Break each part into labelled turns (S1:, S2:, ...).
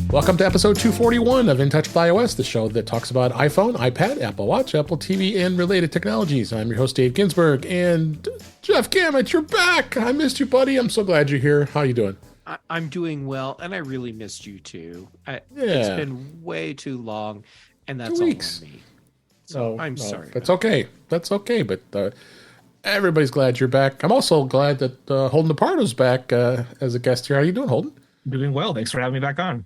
S1: Welcome to episode 241 of In Touch with iOS, the show that talks about iPhone, iPad, Apple Watch, Apple TV, and related technologies. I'm your host, Dave Ginsburg, and Jeff Gamet, you're back. I missed you, buddy. I'm so glad you're here. How you doing?
S2: I'm doing well, and I really missed you too. It's been way too long, and that's
S1: 2 weeks.
S2: all on me. So I'm sorry.
S1: That's okay. That's okay, but everybody's glad you're back. I'm also glad that Holden DePardo's back as a guest here. How you doing, Holden?
S3: Doing well. Thanks for having me back on.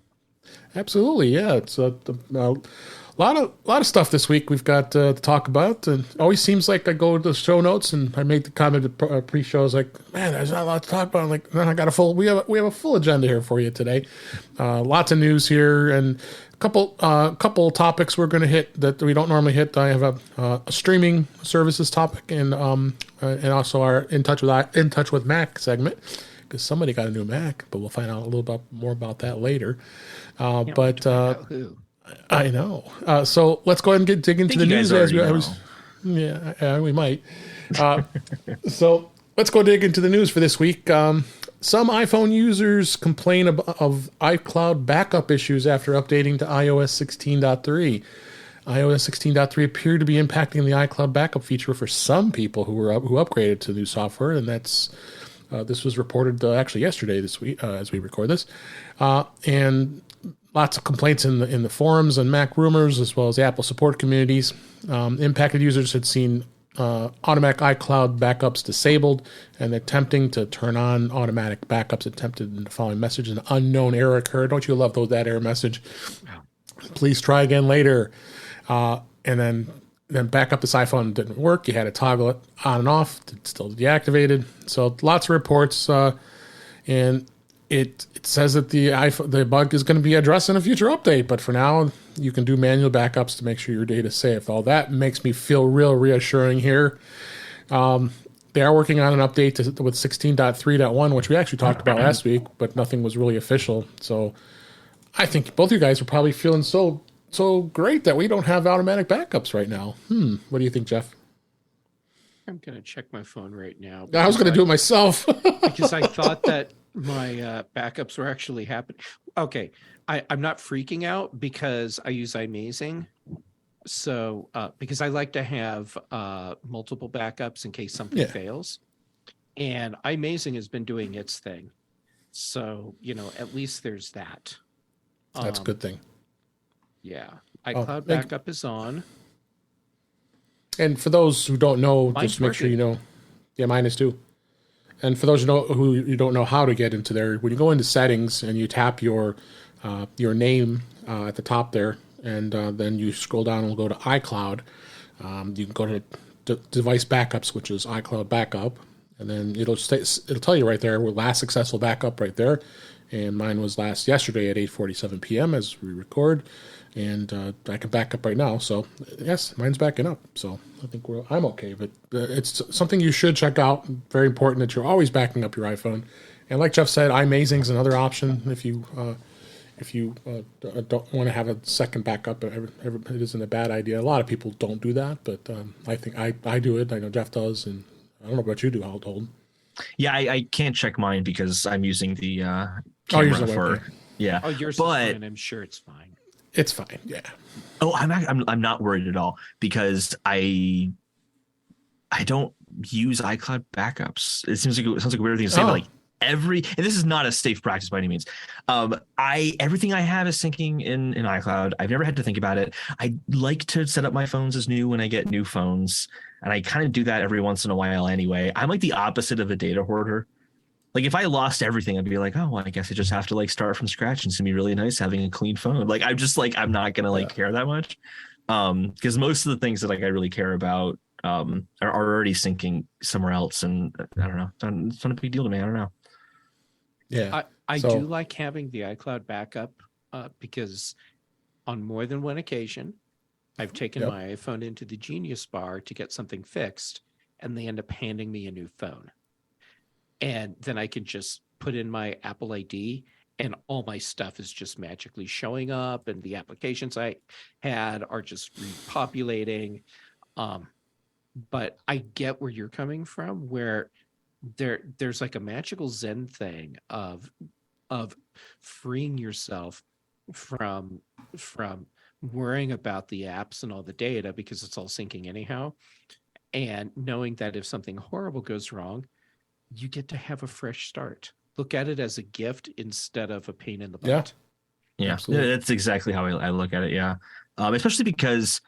S1: Absolutely, yeah. It's a lot of stuff this week we've got to talk about. And it always seems like I go to the show notes and I make the comment pre-show. I was like, man, there's not a lot to talk about. I'm like, man, I got we have a full agenda here for you today. Lots of news here and a couple topics we're going to hit that we don't normally hit. I have a streaming services topic and also our In Touch with Mac segment, because somebody got a new Mac, but we'll find out a little bit more about that later. I know. So let's go ahead and dig into the news as we might. So let's go dig into the news for this week. Some iPhone users complain of iCloud backup issues after updating to iOS 16.3. iOS 16.3 appeared to be impacting the iCloud backup feature for some people who upgraded to new software, and that's this was reported actually yesterday this week as we record this, and lots of complaints in the forums and Mac rumors, as well as the Apple support communities. Impacted users had seen automatic iCloud backups disabled, and attempting to turn on automatic backups attempted in the following message: an unknown error occurred. Don't you love that error message? Wow. Please try again later. And then back up this iPhone didn't work. You had to toggle it on and off. It's still deactivated. So lots of reports, and it says that the bug is going to be addressed in a future update. But for now, you can do manual backups to make sure your data is safe. All that makes me feel real reassuring here. They are working on an update with 16.3.1, which we actually talked about last week, but nothing was really official. So I think both of you guys are probably feeling so great that we don't have automatic backups right now. What do you think, Jeff?
S2: I'm going to check my phone right now.
S1: I was going to do it myself.
S2: because I thought that my backups were actually happening. Okay, I'm not freaking out because I use iMazing. So because I like to have multiple backups in case something fails. And iMazing has been doing its thing. So, at least there's that.
S1: That's a good thing.
S2: Yeah. iCloud backup is on.
S1: And for those who don't know,
S2: Mine's
S1: just make sure you know. Yeah, mine is too. And for those who you don't know how to get into there, when you go into settings and you tap your name at the top there, and then you scroll down and we'll go to iCloud. You can go to device backups, which is iCloud backup, and then it'll tell you right there, last successful backup right there. And mine was yesterday at 8:47 p.m. as we record, and I can back up right now. So yes, mine's backing up. So I think I'm okay. But it's something you should check out. Very important that you're always backing up your iPhone. And like Jeff said, iMazing is another option if you don't want to have a second backup. It isn't a bad idea. A lot of people don't do that, but I think I do it. I know Jeff does, and I don't know about you do, Holden.
S3: Yeah, I can't check mine because I'm using the camera for. Yeah.
S2: Oh, yours is fine. I'm sure it's fine.
S1: It's fine. Yeah.
S3: Oh, I'm not worried at all because I don't use iCloud backups. It sounds like a weird thing to say, but like and this is not a safe practice by any means. Everything I have is syncing in iCloud. I've never had to think about it. I like to set up my phones as new when I get new phones, and I kind of do that every once in a while anyway. I'm like the opposite of a data hoarder. Like if I lost everything, I'd be like, oh, well, I guess I just have to start from scratch, and it's gonna be really nice having a clean phone. Like I'm not gonna care that much, because most of the things that I really care about are already syncing somewhere else, and I don't know. It's not a big deal to me. I don't know.
S1: Yeah,
S2: I do like having the iCloud backup because on more than one occasion, I've taken my iPhone into the Genius Bar to get something fixed, and they end up handing me a new phone. And then I can just put in my Apple ID and all my stuff is just magically showing up, and the applications I had are just repopulating. But I get where you're coming from, where there's like a magical Zen thing of freeing yourself from worrying about the apps and all the data because it's all syncing anyhow, and knowing that if something horrible goes wrong, you get to have a fresh start. Look at it as a gift instead of a pain in the butt.
S3: Yeah, that's exactly how I look at it. Yeah, especially because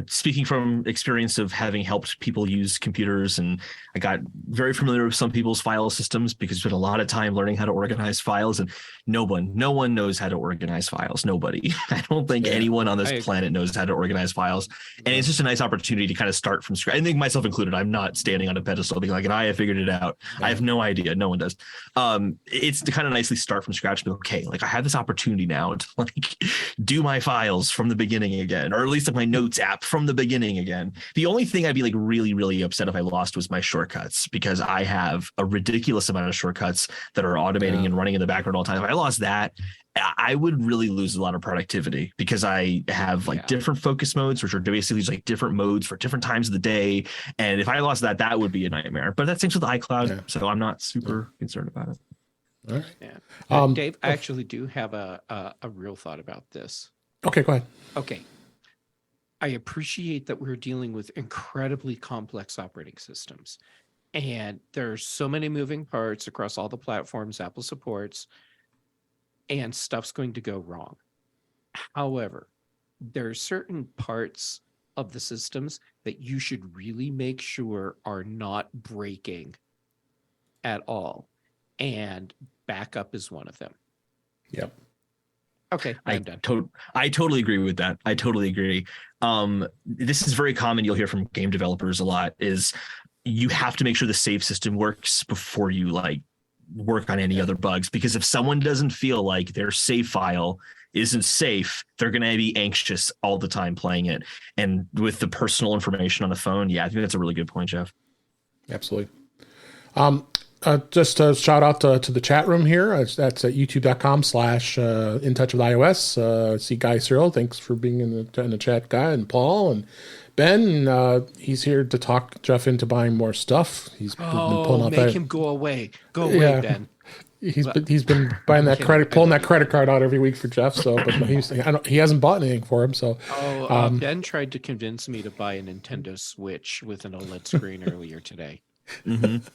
S3: speaking from experience of having helped people use computers, and I got very familiar with some people's file systems because I spent a lot of time learning how to organize files, and no one knows how to organize files. Nobody. I don't think anyone on this planet knows how to organize files. And it's just a nice opportunity to kind of start from scratch. I think myself included, I'm not standing on a pedestal being like, I figured it out. I have no idea. No one does. It's to kind of nicely start from scratch, but okay, like I have this opportunity now to like do my files from the beginning again, or at least like my notes app from the beginning again. The only thing I'd be like really, really upset if I lost was my shortcuts, because I have a ridiculous amount of shortcuts that are automating and running in the background all the time. If I lost that, I would really lose a lot of productivity, because I have like different focus modes, which are basically just like different modes for different times of the day. And if I lost that, that would be a nightmare. But that's things with iCloud, so I'm not super concerned about it.
S1: All right.
S2: Dave, I actually do have a real thought about this.
S1: Okay, go ahead.
S2: Okay. I appreciate that we're dealing with incredibly complex operating systems, and there's so many moving parts across all the platforms Apple supports, and stuff's going to go wrong. However, there are certain parts of the systems that you should really make sure are not breaking at all, and backup is one of them.
S1: Yep.
S2: Okay, I'm done.
S3: I totally agree with that. I totally agree. This is very common. You'll hear from game developers a lot, is you have to make sure the save system works before you like work on any other bugs, because if someone doesn't feel like their save file isn't safe, they're going to be anxious all the time playing it. And with the personal information on the phone, I think that's a really good point, Jeff.
S1: Absolutely. Just a shout out to the chat room here. That's at youtube.com/in touch with iOS. See Guy Cyril. Thanks for being in the chat, Guy, and Paul and Ben. He's here to talk Jeff into buying more stuff. He's been pulling out
S2: make him go away. Go away, Ben.
S1: He's been buying that pulling that credit card out every week for Jeff. So, but he hasn't bought anything for him. So,
S2: Ben tried to convince me to buy a Nintendo Switch with an OLED screen earlier today.
S3: Mm-hmm.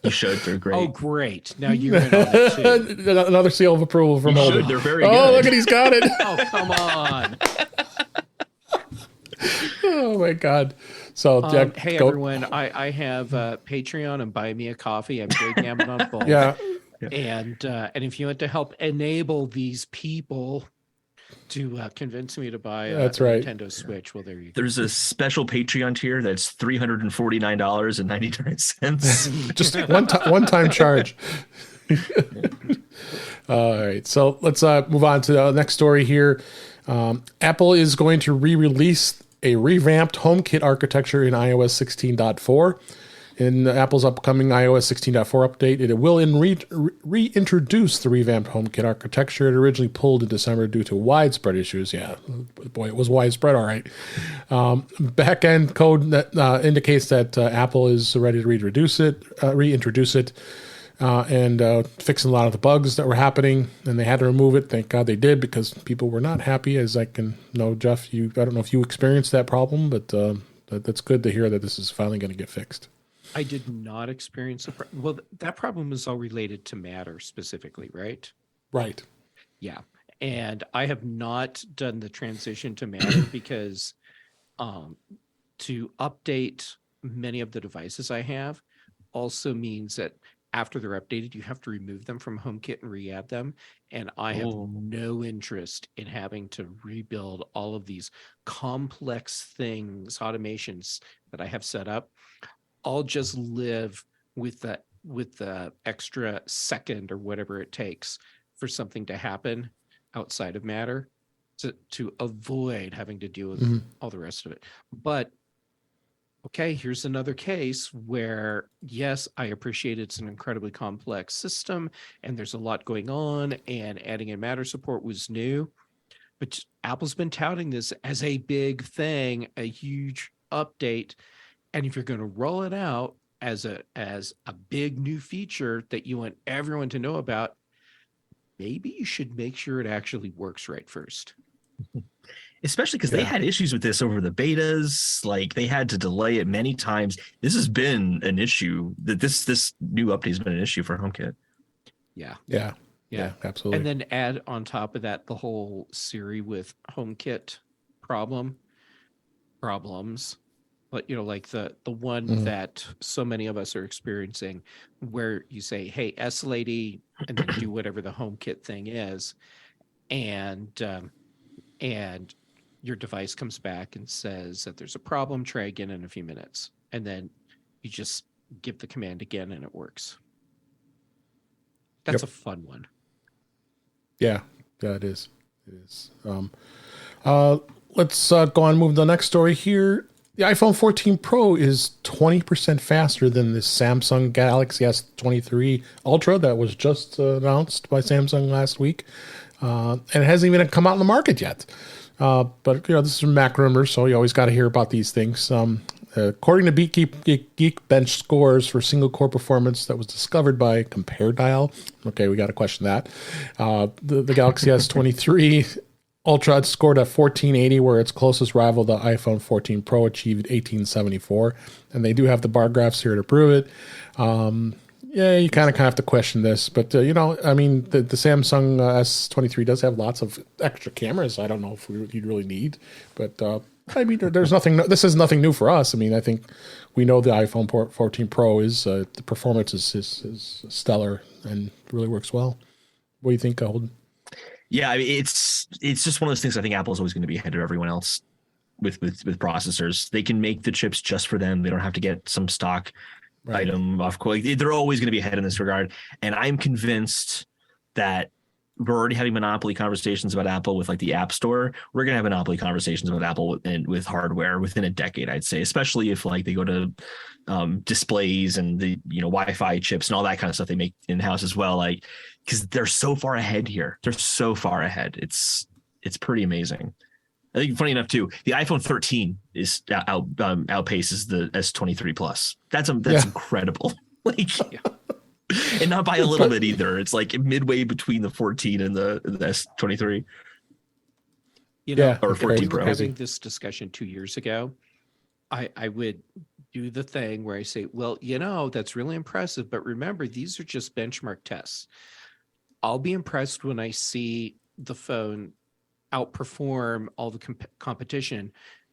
S3: You showed they're great.
S2: Oh, great! Now you're in on it too.
S1: Another seal of approval from Holden.
S3: They're very good.
S1: Oh, look at he's got it.
S2: Oh, come on.
S1: Oh my God. So
S2: hey everyone, I have Patreon and Buy Me a Coffee. I'm Jeff Gamet on both.
S1: Yeah.
S2: And if you want to help enable these people to convince me to buy a Nintendo Switch, well, there you go.
S3: There's a special Patreon tier that's $349.99.
S1: Just one-time charge. All right, so let's move on to the next story here. Apple is going to re-release a revamped HomeKit architecture in iOS 16.4. In Apple's upcoming iOS 16.4 update, it will reintroduce the revamped HomeKit architecture it originally pulled in December due to widespread issues. Yeah, boy, it was widespread, all right. Back-end code that indicates that Apple is ready to reintroduce it, and fixing a lot of the bugs that were happening, and they had to remove it. Thank God they did, because people were not happy, as I can know, Jeff. I don't know if you experienced that problem, but that's good to hear that this is finally going to get fixed.
S2: I did not experience a problem. Well, that problem is all related to Matter specifically, right?
S1: Right.
S2: Yeah. And I have not done the transition to Matter because to update many of the devices I have also means that after they're updated, you have to remove them from HomeKit and re-add them. And I have no interest in having to rebuild all of these complex things, automations that I have set up. I'll just live with the extra second or whatever it takes for something to happen outside of Matter to avoid having to deal with all the rest of it. But okay, here's another case where, yes, I appreciate it's an incredibly complex system and there's a lot going on, and adding in Matter support was new, but Apple's been touting this as a big thing, a huge update. And if you're going to roll it out as a big new feature that you want everyone to know about, maybe you should make sure it actually works right first.
S3: Especially because they had issues with this over the betas. Like they had to delay it many times. This has been an issue. That this new update has been an issue for HomeKit.
S1: Yeah, absolutely.
S2: And then add on top of that the whole Siri with HomeKit problems. But like the one that so many of us are experiencing, where you say, "Hey, S lady," and then do whatever the HomeKit thing is, and your device comes back and says that there's a problem. Try again in a few minutes, and then you just give the command again, and it works. That's a fun one.
S1: Yeah, it is. It is. Let's go on and move to the next story here. The iPhone 14 Pro is 20% faster than the Samsung Galaxy S23 Ultra that was just announced by Samsung last week. And it hasn't even come out in the market yet. But, this is Mac rumors, so you always got to hear about these things. According to Geekbench scores for single-core performance that was discovered by CompareDial. Okay, we got to question that. The Galaxy S23 Ultra scored at 1480, where its closest rival, the iPhone 14 Pro, achieved 1874. And they do have the bar graphs here to prove it. You kind of have to question this. But, the Samsung S23 does have lots of extra cameras. I don't know if you'd really need. But, there's nothing. This is nothing new for us. I think we know the iPhone 14 Pro is the performance is stellar and really works well. What do you think, Holden?
S3: Yeah, it's just one of those things. I think Apple's always going to be ahead of everyone else with processors. They can make the chips just for them. They don't have to get some stock item off. They're always going to be ahead in this regard. And I'm convinced that we're already having monopoly conversations about Apple with like the App Store. We're going to have monopoly conversations about Apple with hardware within a decade, I'd say, especially if like they go to displays and the Wi-Fi chips and all that kind of stuff they make in-house as well. Like, because they're so far ahead here. They're so far ahead. It's pretty amazing. I think funny enough too, the iPhone 13 is outpaces the S23 Plus. That's incredible. And not by a little bit either. It's like midway between the 14 and the S23.
S2: Or 14 Pro. Having this discussion 2 years ago, I would do the thing where I say, well, that's really impressive, but remember, these are just benchmark tests. I'll be impressed when I see the phone outperform all the competition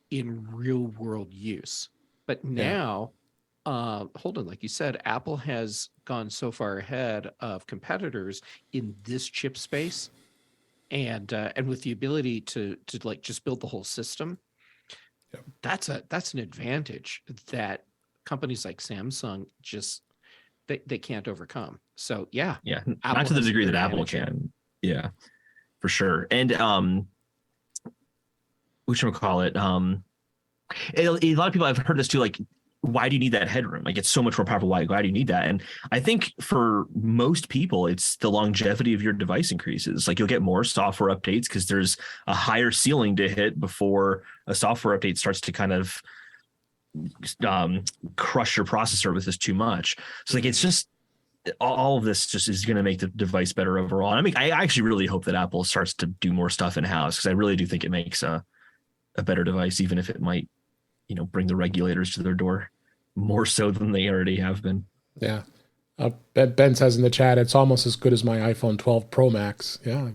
S2: in real world use. But now, Holden, like you said, Apple has gone so far ahead of competitors in this chip space, and with the ability to like just build the whole system. That's an advantage that companies like Samsung just they can't overcome. So
S3: Apple not to the degree that Apple can. Yeah, for sure. And whatchamacallit, a lot of people, I've heard this too, like, why do you need that headroom? Like, it's so much more powerful. Why do you need that? And I think for most people, it's the longevity of your device increases. Like, you'll get more software updates because there's a higher ceiling to hit before a software update starts to kind of crush your processor with this too much. So like, it's just all of this just is going to make the device better overall. And I actually really hope that Apple starts to do more stuff in house, because I really do think it makes a better device, even if it might, bring the regulators to their door more so than they already have been.
S1: Yeah. Ben says in the chat, it's almost as good as my iPhone 12 Pro Max. Yeah.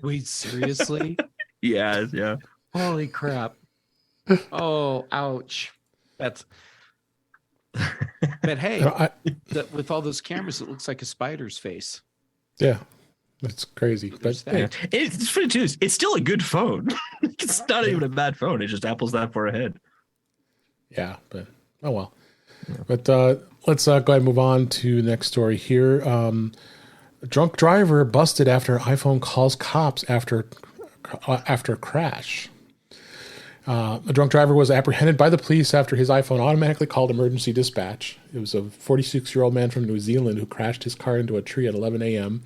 S2: Wait, seriously?
S3: Yeah.
S2: Holy crap. Oh, ouch. But hey, with all those cameras, it looks like a spider's face.
S1: Yeah. That's crazy. But hey.
S3: It's funny too. It's still a good phone. It's not even a bad phone. It's just Apple's that far ahead.
S1: Yeah, but oh well. Yeah. But let's go ahead and move on to the next story here. A drunk driver busted after iPhone calls cops after a crash. A drunk driver was apprehended by the police after his iPhone automatically called emergency dispatch. It was a 46-year-old man from New Zealand who crashed his car into a tree at 11 a.m.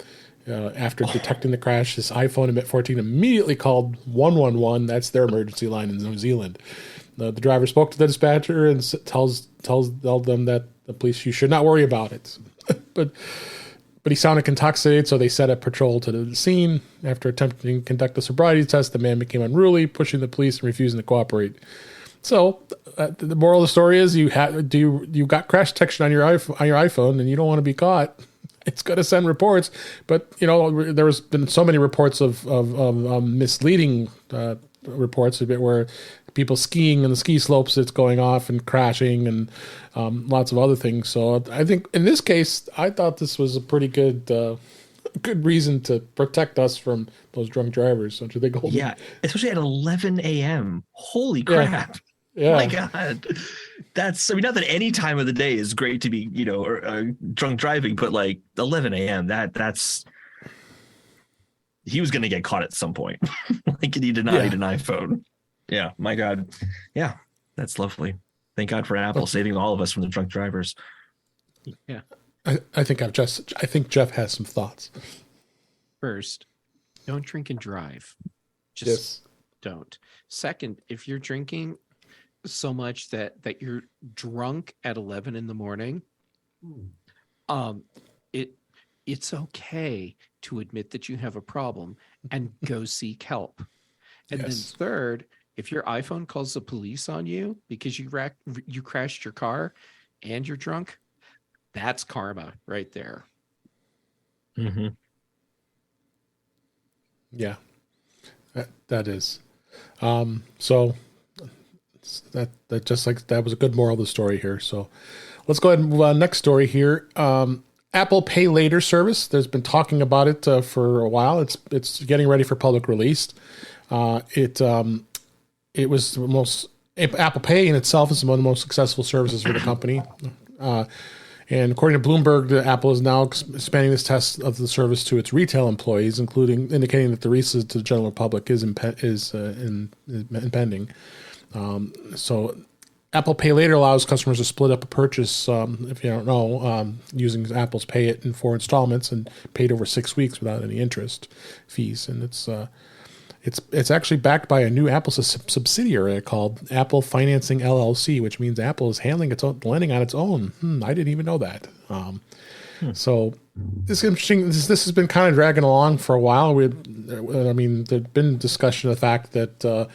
S1: After detecting the crash, his iPhone 14 immediately called 111. That's their emergency line in New Zealand. The driver spoke to the dispatcher and tells them that the police, you should not worry about it. But but he sounded intoxicated, so they set up patrol to the scene. After attempting to conduct a sobriety test, the man became unruly, pushing the police and refusing to cooperate. So the moral of the story is you got crash detection on your iPhone, and you don't want to be caught. It's going to send reports, but there has been so many reports of misleading reports of it where people skiing in the ski slopes, it's going off and crashing, and lots of other things. So I think in this case, I thought this was a pretty good reason to protect us from those drunk drivers. Don't you think? Holden?
S3: Yeah, especially at 11 a.m. Holy crap!
S1: Yeah.
S3: My God, not that any time of the day is great to be drunk driving, but like 11 a.m. That's he was going to get caught at some point. Like, he did not need an iPhone. Yeah, my God. Yeah, that's lovely. Thank God for Apple saving all of us from the drunk drivers.
S2: Yeah.
S1: I think Jeff has some thoughts.
S2: First, don't drink and drive. Just don't. Second, if you're drinking so much that you're drunk at 11 in the morning, it's okay to admit that you have a problem and go seek help. And then third, if your iPhone calls the police on you because you crashed your car and you're drunk, that's karma right there.
S3: Mm-hmm.
S1: Yeah, that is. So that just like that was a good moral of the story here. So let's go ahead and move on. Next story here. Apple Pay Later service. There's been talking about it for a while. It's getting ready for public release. It was the most. Apple Pay in itself is one of the most successful services for the company. And according to Bloomberg, Apple is now expanding this test of the service to its retail employees, indicating that the release to the general public is impending. So Apple Pay Later allows customers to split up a purchase, if you don't know, using Apple's Pay It in 4 installments and paid over 6 weeks without any interest fees. And it's actually backed by a new Apple subsidiary called Apple Financing LLC, which means Apple is handling its own lending on its own. I didn't even know that. So this is interesting. This has been kind of dragging along for a while. There's been discussion of the fact that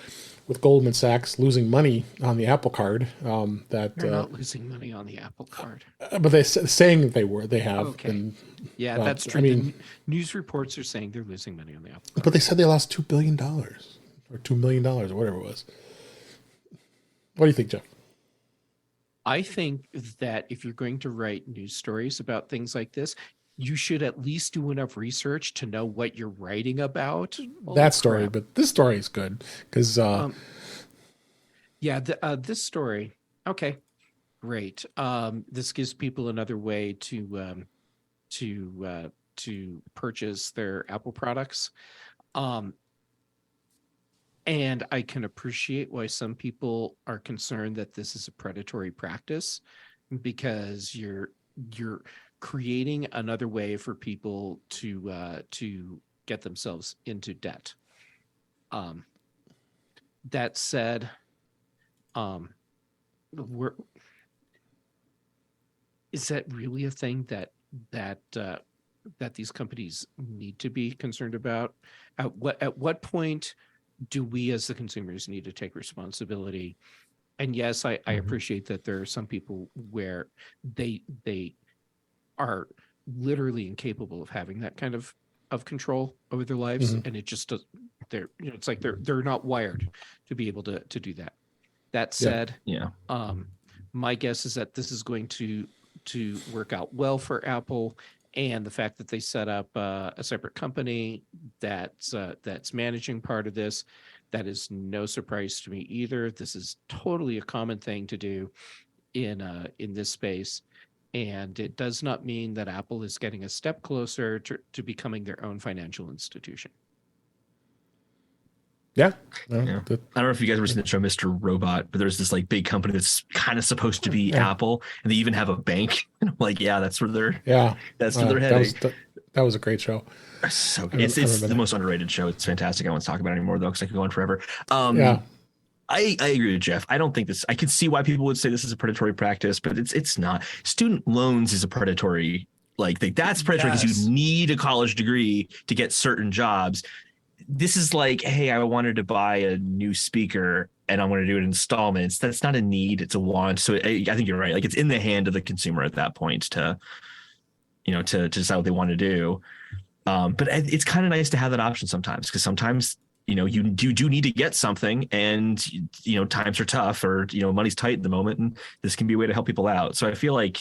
S1: with Goldman Sachs losing money on the Apple Card, that
S2: they're not losing money on the Apple Card,
S1: but they're saying that they have.
S2: Okay.
S1: And,
S2: yeah, that's true. The news reports are saying they're losing money on the Apple Card.
S1: But they said they lost $2 billion or $2 million or whatever it was. What do you think, Jeff?
S2: I think that if you're going to write news stories about things like this, you should at least do enough research to know what you're writing about.
S1: That story, but this story is good because
S2: this story. Okay, great. This gives people another way to purchase their Apple products, and I can appreciate why some people are concerned that this is a predatory practice, because you're creating another way for people to get themselves into debt. That said, is that really a thing that these companies need to be concerned about? At what point do we as the consumers need to take responsibility? And yes, I appreciate that there are some people where they are literally incapable of having that kind of control over their lives, and it just does. It's like they're not wired to be able to do that. That said, my guess is that this is going to work out well for Apple, and the fact that they set up a separate company that's managing part of this, that is no surprise to me either. This is totally a common thing to do in this space. And it does not mean that Apple is getting a step closer to becoming their own financial institution.
S1: Yeah.
S3: I don't know if you guys ever seen the show Mr. Robot, but there's this like big company that's kind of supposed to be Apple, and they even have a bank. And I'm like, that's where they're where they're heading.
S1: That was a great show.
S3: So it's the most underrated show. It's fantastic. I don't want to talk about it anymore though, because I could go on forever. I agree with Jeff. I don't think this. I can see why people would say this is a predatory practice, but it's not. Student loans is a predatory Like that's predatory because
S1: Yes.
S3: you need a college degree to get certain jobs. This is like, hey, I wanted to buy a new speaker and I'm going to do it in installments. That's not a need, it's a want. So I think you're right. Like it's in the hand of the consumer at that point to decide what they want to do. But it's kind of nice to have that option sometimes, because sometimes, you do need to get something and, times are tough, or, money's tight at the moment, and this can be a way to help people out. So I feel like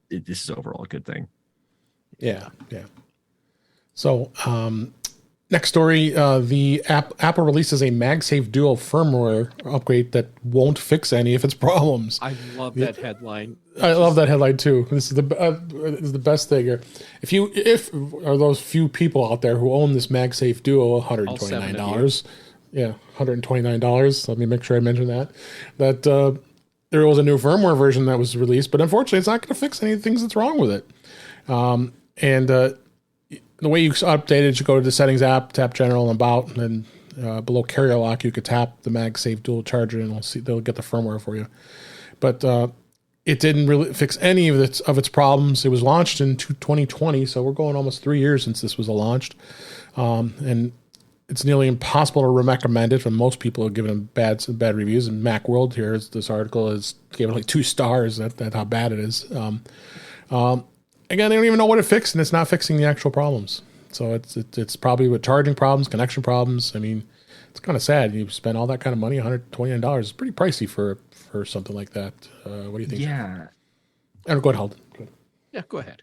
S3: this is overall a good thing.
S1: Yeah. So, next story, the Apple releases a MagSafe Duo firmware upgrade that won't fix any of its problems.
S2: I love that headline.
S1: I love that headline too. This is the best thing here. If are those few people out there who own this MagSafe Duo, $129. Yeah, $129. Let me make sure I mention that. There was a new firmware version that was released, but unfortunately, it's not going to fix any things that's wrong with it. And the way you update it, you go to the settings app, tap general and about, and then below carrier lock, you could tap the MagSafe dual charger, and they'll get the firmware for you. But it didn't really fix any of its problems. It was launched in 2020, so we're going almost 3 years since this was launched, and it's nearly impossible to recommend it. From most people have given it bad reviews. And Macworld here, this article is gave it like 2 stars. That's how bad it is. Again, they don't even know what it fixed, and it's not fixing the actual problems. So it's probably with charging problems, connection problems. I mean, it's kind of sad. You spend all that kind of money, $129. It's pretty pricey for something like that. What do you think?
S3: Yeah.
S1: Go ahead, Holden.
S2: Yeah, go ahead.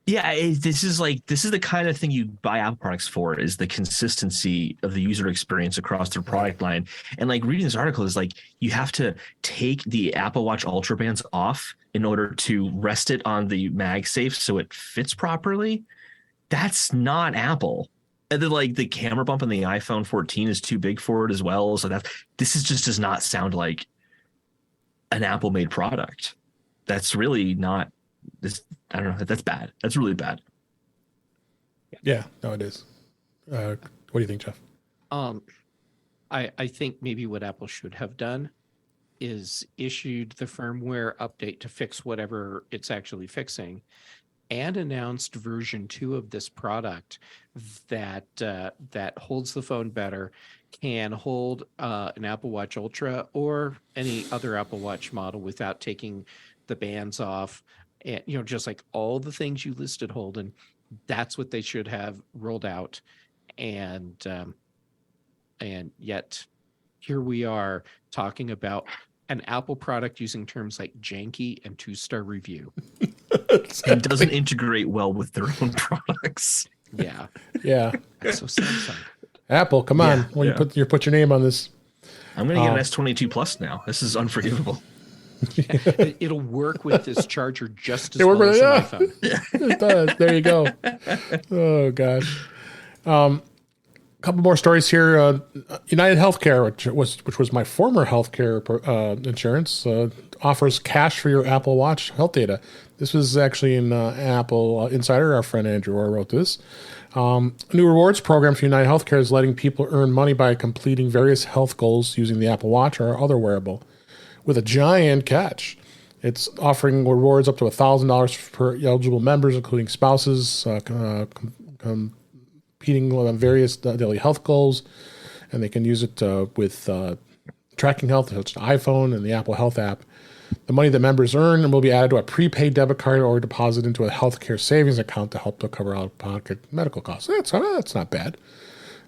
S3: Yeah, this is the kind of thing you buy Apple products for, is the consistency of the user experience across their product line. And like reading this article is like, you have to take the Apple Watch Ultra bands off in order to rest it on the MagSafe so it fits properly. That's not Apple. And then like the camera bump on the iPhone 14 is too big for it as well. So this just does not sound like an Apple made product. That's really not this. I don't know. That's bad. That's really bad.
S1: Yeah, no, it is. What do you think, Jeff?
S2: I think maybe what Apple should have done is issued the firmware update to fix whatever it's actually fixing, and announced version 2 of this product that holds the phone better, can hold an Apple Watch Ultra or any other Apple Watch model without taking the bands off. And, just like all the things you listed, Holden, that's what they should have rolled out. And yet here we are talking about an Apple product using terms like janky and 2-star review.
S3: It doesn't integrate well with their own products.
S2: Yeah.
S1: Yeah.
S2: So Samsung.
S1: Apple, come on. You put your name on this.
S3: I'm going to get an S22 Plus now. This is unforgivable.
S2: It'll work with this charger just as well as an iPhone.
S1: It does. There you go. Oh gosh. Couple more stories here. United Healthcare, which was my former healthcare insurance, offers cash for your Apple Watch health data. This was actually in Apple Insider. Our friend Andrew Orr wrote this. A new rewards program for United Healthcare is letting people earn money by completing various health goals using the Apple Watch or other wearable, with a giant catch. It's offering rewards up to $1,000 for eligible members, including spouses, competing on various daily health goals, and they can use it with tracking health, such as iPhone and the Apple Health app. The money that members earn will be added to a prepaid debit card or deposited into a healthcare savings account to help to cover out-of-pocket medical costs. That's not bad.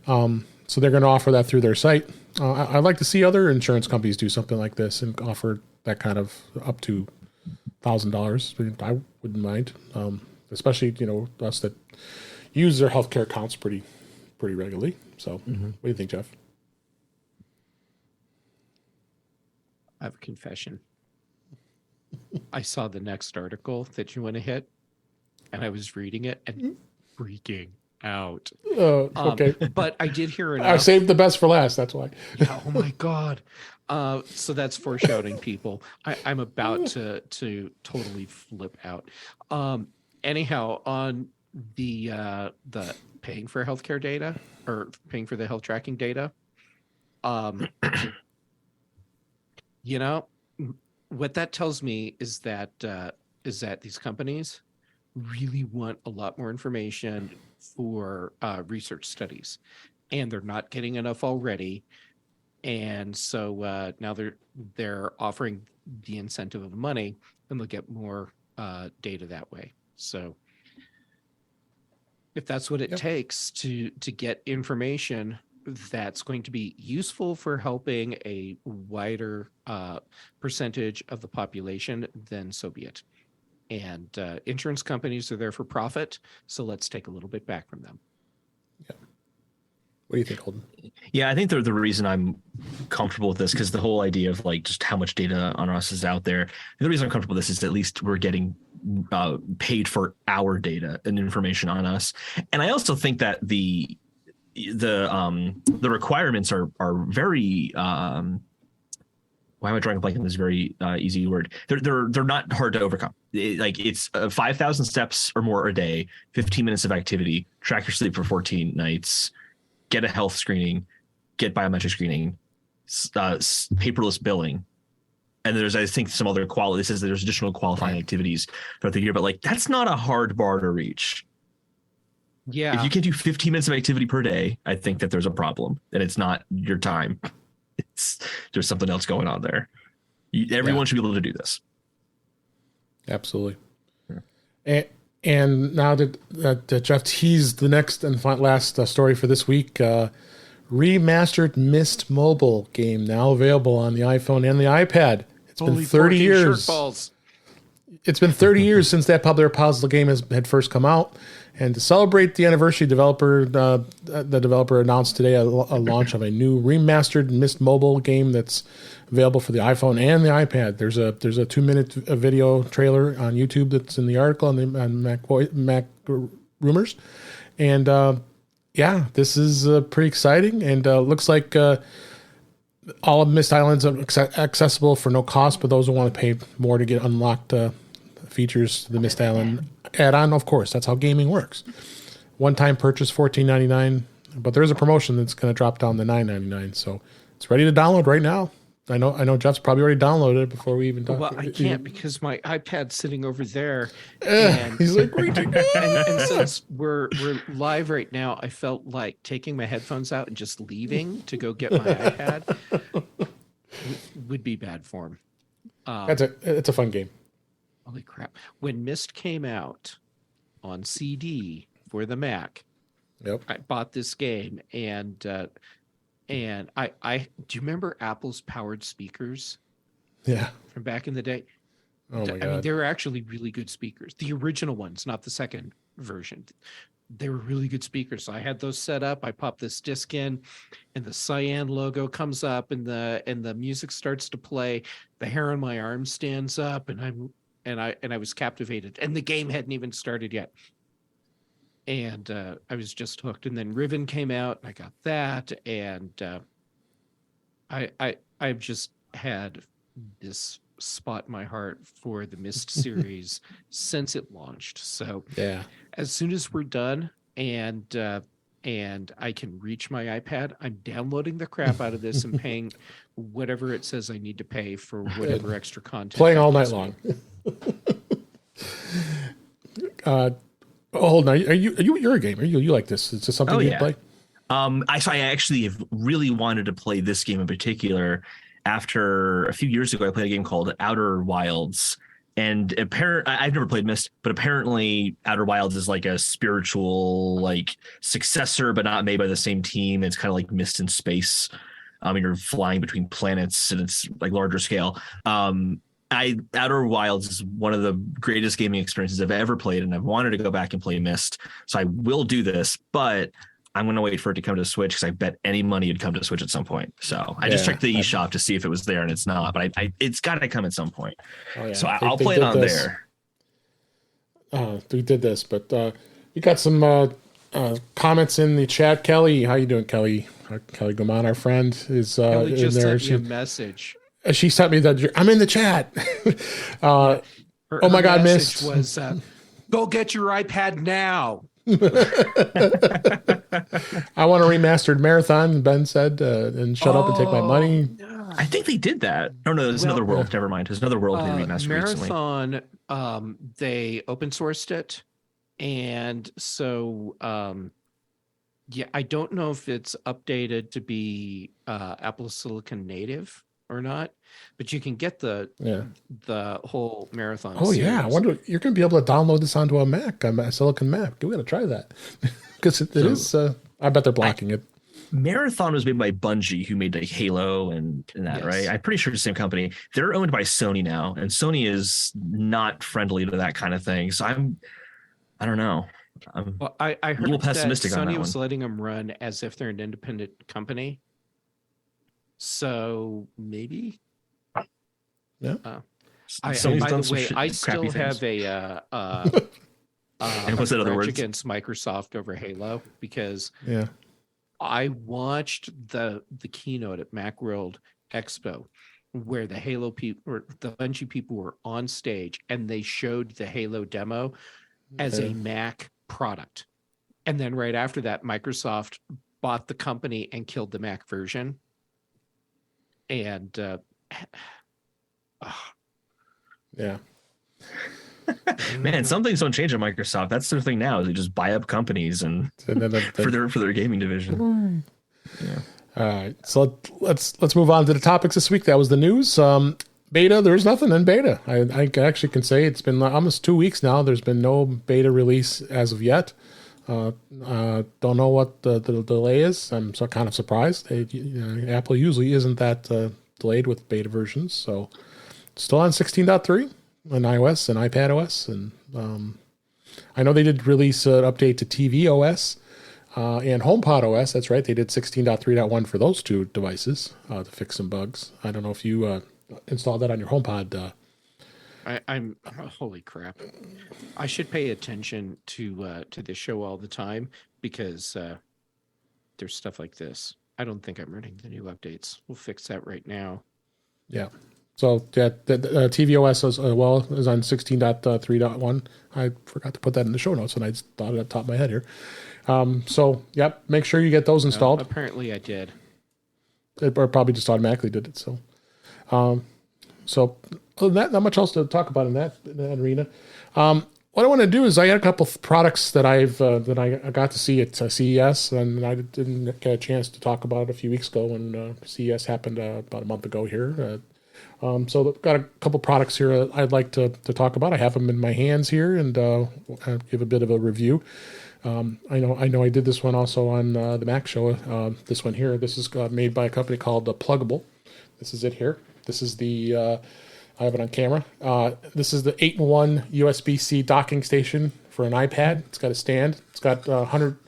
S1: So they're going to offer that through their site. I'd like to see other insurance companies do something like this and offer that kind of up to $1,000. I wouldn't mind, especially us that use their healthcare accounts pretty regularly. So, What do you think, Jeff?
S2: I have a confession. I saw the next article that you want to hit, and I was reading it and freaking out.
S1: Okay.
S2: But I did hear enough.
S1: I saved the best for last. That's why.
S2: Yeah, oh my God. So that's foreshadowing, people. I'm about to totally flip out. Anyhow, on the paying for healthcare data or paying for the health tracking data, what that tells me is that these companies really want a lot more information for research studies, and they're not getting enough already. And so now they're offering the incentive of money, and they'll get more data that way. So if that's what it takes to get information that's going to be useful for helping a wider percentage of the population, then so be it. And insurance companies are there for profit, so let's take a little bit back from them.
S1: Yeah. What do you think, Holden?
S3: Yeah, I think the reason I'm comfortable with this, because the whole idea of like just how much data on us is out there, the reason I'm comfortable with this is at least we're getting paid for our data and information on us. And I also think that the requirements are very why am I drawing a blank on this very easy word? They're not hard to overcome. It's 5,000 steps or more a day, 15 minutes of activity, track your sleep for 14 nights, get a health screening, get biometric screening, paperless billing. And there's, I think, some other quality. It says there's additional qualifying activities throughout the year, but like that's not a hard bar to reach.
S2: Yeah.
S3: If you can do 15 minutes of activity per day, I think that there's a problem, and it's not your time. There's something else going on there. Everyone should be able to do this.
S1: Absolutely. Yeah. And now that Jeff teased the next and last story for this week, remastered Myst Mobile game now available on the iPhone and the iPad. It's been 30 years. It's been 30 years since that popular puzzle game had first come out. And to celebrate the anniversary, the developer announced today a launch of a new remastered Myst Mobile game that's available for the iPhone and the iPad. There's a 2-minute video trailer on YouTube that's in the article on Mac Rumors, and this is pretty exciting, and looks like all of Myst Islands are accessible for no cost, but those who want to pay more to get unlocked features to the Myst Island add-on, of course. That's how gaming works. One-time purchase, $14.99, but there's a promotion that's going to drop down to $9.99, so it's ready to download right now. I know Jeff's probably already downloaded it before we even talked.
S2: Well, I can't because my iPad's sitting over there.
S1: And he's like, wait to go.
S2: And since we're live right now, I felt like taking my headphones out and just leaving to go get my iPad would be bad form.
S1: It's a fun game.
S2: Holy crap. When Myst came out on CD for the Mac, I bought this game, and I do you remember Apple's powered speakers?
S1: Yeah.
S2: From back in the day?
S1: Oh my God.
S2: I mean, they were actually really good speakers. The original ones, not the second version. They were really good speakers. So I had those set up. I popped this disc in, and the cyan logo comes up, and the music starts to play. The hair on my arm stands up, and I was captivated. And the game hadn't even started yet. And I was just hooked. And then Riven came out, and I got that. And I've just had this spot in my heart for the Myst series since it launched. So as soon as we're done and I can reach my iPad, I'm downloading the crap out of this and paying whatever it says I need to pay for whatever extra content.
S1: Playing all night long. Hold on. You're a gamer. You like this? Is this something you play?
S3: I actually have really wanted to play this game in particular. After a few years ago, I played a game called Outer Wilds, and I've never played Myst, but apparently Outer Wilds is like a spiritual like successor, but not made by the same team. It's kind of like Myst in space. You're flying between planets, and it's like larger scale. Outer Wilds is one of the greatest gaming experiences I've ever played, and I've wanted to go back and play Myst, so I will do this, but I'm going to wait for it to come to Switch because I bet any money it'd come to Switch at some point. So I just checked the eShop to see if it was there, and it's not, but it's got to come at some point. So I'll play it on there.
S1: We did this, but we got some comments in the chat. Kelly, how you doing, Kelly? Kelly Gamet, our friend, is
S2: Kelly
S1: in
S2: just
S1: there.
S2: sent me a message.
S1: She sent me that I'm in the chat.
S2: Her
S1: my God,
S2: message
S1: Myst.
S2: was, go get your iPad now.
S1: I want a remastered Marathon, Ben said, and shut up and take my money.
S3: I think they did that. Oh no, there's Another World. Never mind. There's Another World they remastered
S2: Marathon, they open sourced it, And so, yeah, I don't know if it's updated to be Apple Silicon native or not, but you can get the whole Marathon.
S1: Oh
S2: series.
S1: yeah, I wonder you're going to be able to download this onto a Mac, a Silicon Mac. We got to try that because it is. I bet they're blocking it.
S3: Marathon was made by Bungie, who made like Halo and that, right? I'm pretty sure it's the same company. They're owned by Sony now, and Sony is not friendly to that kind of thing. So I don't know.
S2: I heard
S3: a little pessimistic
S2: that
S3: on that
S2: Sony was
S3: one.
S2: letting them run as if they're an independent company. So maybe.
S1: Yeah.
S2: By the way, I still have
S3: and what's that other word
S2: against Microsoft over Halo because
S1: yeah.
S2: I watched the keynote at Macworld Expo where the Halo people or the Bungie people were on stage and they showed the Halo demo as a Mac product. And then right after that, Microsoft bought the company and killed the Mac version. And
S1: yeah.
S3: Man, some things don't change at Microsoft. That's their thing now. Is they just buy up companies and for their gaming division. Yeah.
S1: All right. So let's move on to the topics this week. That was the news. Beta. There's nothing in beta. I actually can say it's been almost 2 weeks now. There's been no beta release as of yet. Don't know what the delay is. I'm so kind of surprised. Apple usually isn't that delayed with beta versions. So still on 16.3. on iOS and iPad OS, and I know they did release an update to TV OS and HomePod OS. That's right, they did 16.3.1 for those two devices to fix some bugs. I don't know if you installed that on your HomePod.
S2: I'm holy crap! I should pay attention to this show all the time because there's stuff like this. I don't think I'm running the new updates. We'll fix that right now.
S1: Yeah. So the tvOS is on 16.3.1. I forgot to put that in the show notes, and I just thought it at the top of my head here. So, yep, make sure you get those installed.
S2: Apparently I did.
S1: Or probably just automatically did it. So, other than that, not much else to talk about in that arena. What I want to do is I had a couple of products that I got to see at CES, and I didn't get a chance to talk about it a few weeks ago when CES happened about a month ago here. So I've got a couple products here I'd like to talk about. I have them in my hands here and give a bit of a review. I know I did this one also on the Mac show. This one here, this is made by a company called Plugable. This is it here. This is the, I have it on camera. This is the 8-in-1 USB-C docking station for an iPad. It's got a stand. It's got 100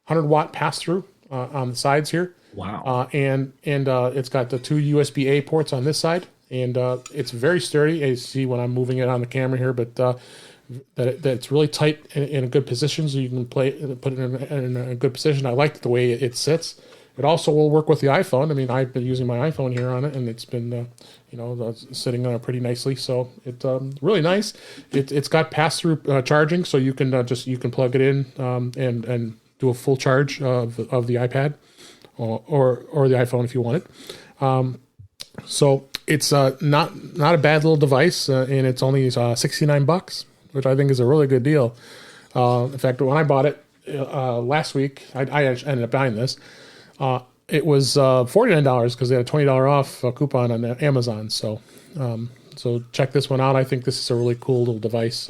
S1: watt pass-through on the sides here.
S3: Wow.
S1: And it's got the two USB-A ports on this side. And it's very sturdy. As you see when I'm moving it on the camera here, but that it's really tight in a good position, so you can put it in a good position. I like the way it sits. It also will work with the iPhone. I mean, I've been using my iPhone here on it, and it's been sitting on it pretty nicely. So it's really nice. It's got pass-through charging, so you can plug it in and do a full charge of the iPad or the iPhone if you want it. So it's not a bad little device, and it's only $69, which I think is a really good deal. In fact, when I bought it last week, I ended up buying this. It was $49 because they had a $20 off coupon on Amazon. So check this one out. I think this is a really cool little device.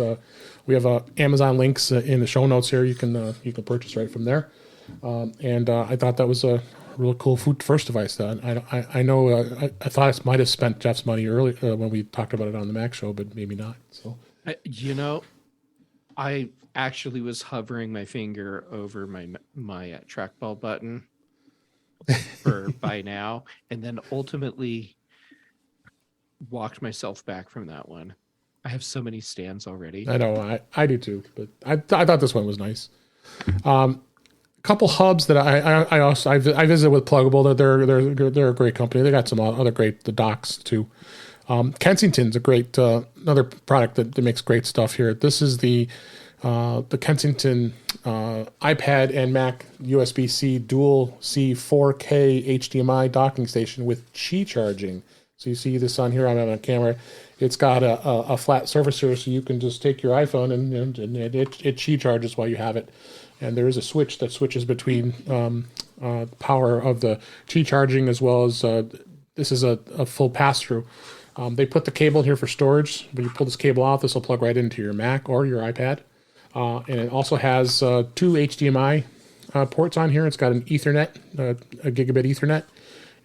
S1: We have Amazon links in the show notes here. You can purchase right from there. And I thought that was a really cool first device. I know I thought I might have spent Jeff's money early when we talked about it on the Mac show, but maybe not. So
S2: I actually was hovering my finger over my trackball button for buy now, and then ultimately walked myself back from that one. I have so many stands already.
S1: I know, I do too, but I thought this one was nice. Couple hubs that I visited with Plugable. They're a great company. They got some other great docks too. Kensington's a great another product that makes great stuff here. This is the Kensington iPad and Mac USB-C dual C 4K HDMI docking station with Qi charging. So you see this on here on a camera. It's got a flat surface here, so you can just take your iPhone and it Qi charges while you have it. And there is a switch that switches between power of the Qi charging as well as this is a full pass-through. They put the cable in here for storage. When you pull this cable out, this will plug right into your Mac or your iPad. And it also has 2 HDMI ports on here. It's got an Ethernet, a gigabit Ethernet.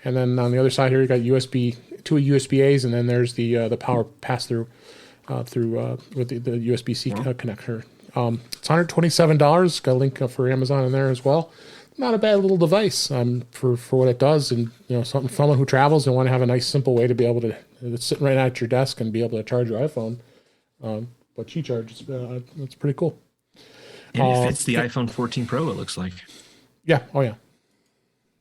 S1: And then on the other side here, you got USB, 2 USB-As, and then there's the power pass-through with the USB-C connector. It's $127. Got a link for Amazon in there as well. Not a bad little device for what it does, and someone who travels and want to have a nice simple way to be able to it's sitting right at your desk and be able to charge your iPhone. But Qi charge, it's pretty cool.
S3: And it fits the iPhone 14 Pro, it looks like.
S1: Yeah. Oh yeah.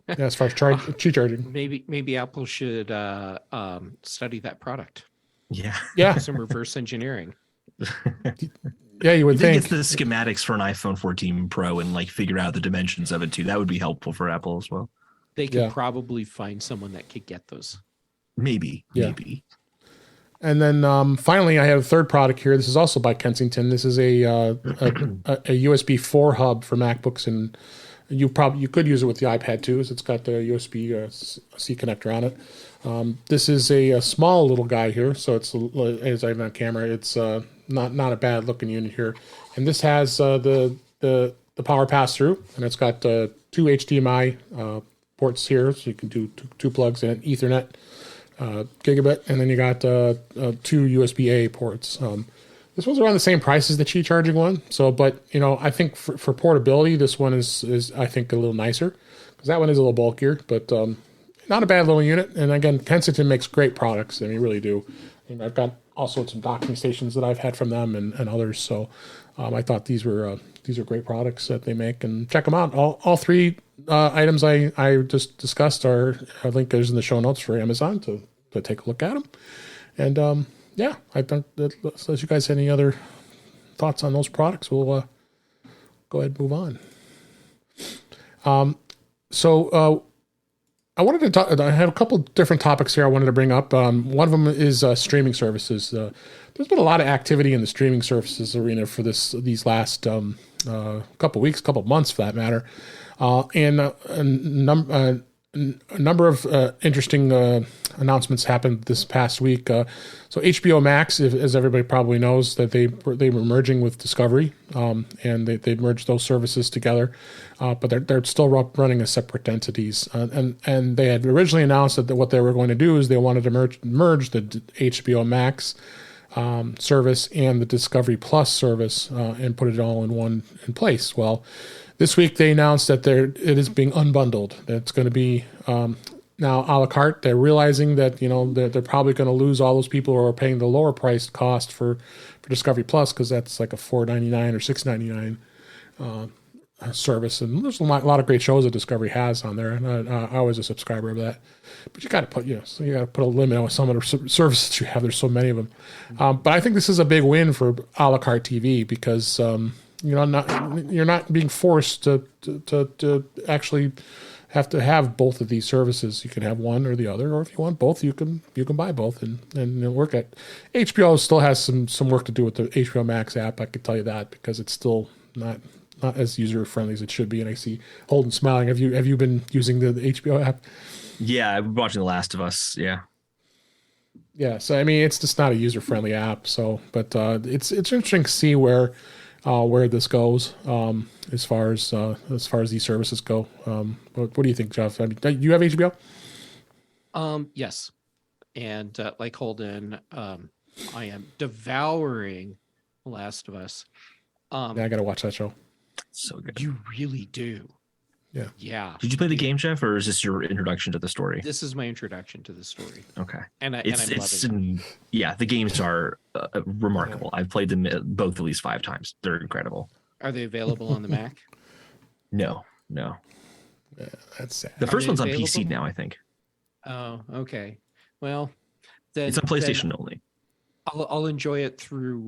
S1: Yeah, as far as Qi charging.
S2: Maybe Apple should study that product.
S3: Yeah.
S1: Yeah.
S2: Some reverse engineering.
S1: Yeah, you would think.
S3: It's the schematics for an iPhone 14 Pro and figure out the dimensions of it too. That would be helpful for Apple as well.
S2: They could probably find someone that could get those.
S3: Maybe.
S1: And then finally, I have a third product here. This is also by Kensington. This is a USB 4 hub for MacBooks, and you could use it with the iPad too. So it's got the USB-C connector on it. This is a small little guy here, so it's as I have on camera. It's not a bad looking unit here, and this has the power pass through, and it's got 2 HDMI ports here, so you can do two plugs and an Ethernet gigabit, and then you got 2 USB-A ports. This one's around the same price as the Qi charging one, but I think for portability, this one is I think a little nicer because that one is a little bulkier, but not a bad little unit. And again, Kensington makes great products. I mean, really do. I've got also some docking stations that I've had from them and others. So I thought these are great products that they make, and check them out. All 3 items I just discussed are linked in the show notes for Amazon to take a look at them. And yeah, I think that unless you guys have any other thoughts on those products, we'll go ahead and move on. So I wanted to talk. I have a couple different topics here I wanted to bring up. One of them is streaming services. There's been a lot of activity in the streaming services arena for these last couple months, for that matter, and a number of interesting announcements happened this past week. So HBO Max, as everybody probably knows, that they were merging with Discovery, and they merged those services together, but they're still running as separate entities. And they had originally announced that what they were going to do is they wanted to merge the HBO Max service and the Discovery Plus service and put it all in place. Well, this week they announced that it is being unbundled. That it's going to be now a la carte. They're realizing that they're probably going to lose all those people who are paying the lower priced cost for Discovery Plus, because that's like a $4.99 or $6.99 service. And there's a lot of great shows that Discovery has on there, and I was a subscriber of that. But you got to put so you got to put a limit on some of the services you have. There's so many of them. But I think this is a big win for a la carte TV because you're not being forced to actually have to have both of these services. You can have one or the other, or if you want both, you can buy both and work at. HBO still has some work to do with the HBO Max app. I could tell you that, because it's still not as user friendly as it should be. And I see Holden smiling. Have you been using the HBO app?
S3: Yeah, I've been watching The Last of Us. Yeah.
S1: Yeah. So I mean, it's just not a user friendly app. So, but it's interesting to see where this goes as far as these services go. What do you think, Jeff? I mean, do you have HBO?
S2: Yes, and like Holden, I am devouring The Last of Us.
S1: Yeah, I got to watch that show.
S3: So good.
S2: You really do.
S1: Yeah.
S2: Yeah.
S3: Did you play the game, Jeff, or is this your introduction to the story?
S2: This is my introduction to the story.
S3: Okay.
S2: And I'm loving it.
S3: Yeah, the games are remarkable. I've played them both at least 5 times. They're incredible.
S2: Are they available on the Mac?
S3: No.
S1: Yeah, that's sad.
S3: The first one's on PC now, I think.
S2: Oh, okay. Well, then
S3: it's on PlayStation only.
S2: I'll enjoy it through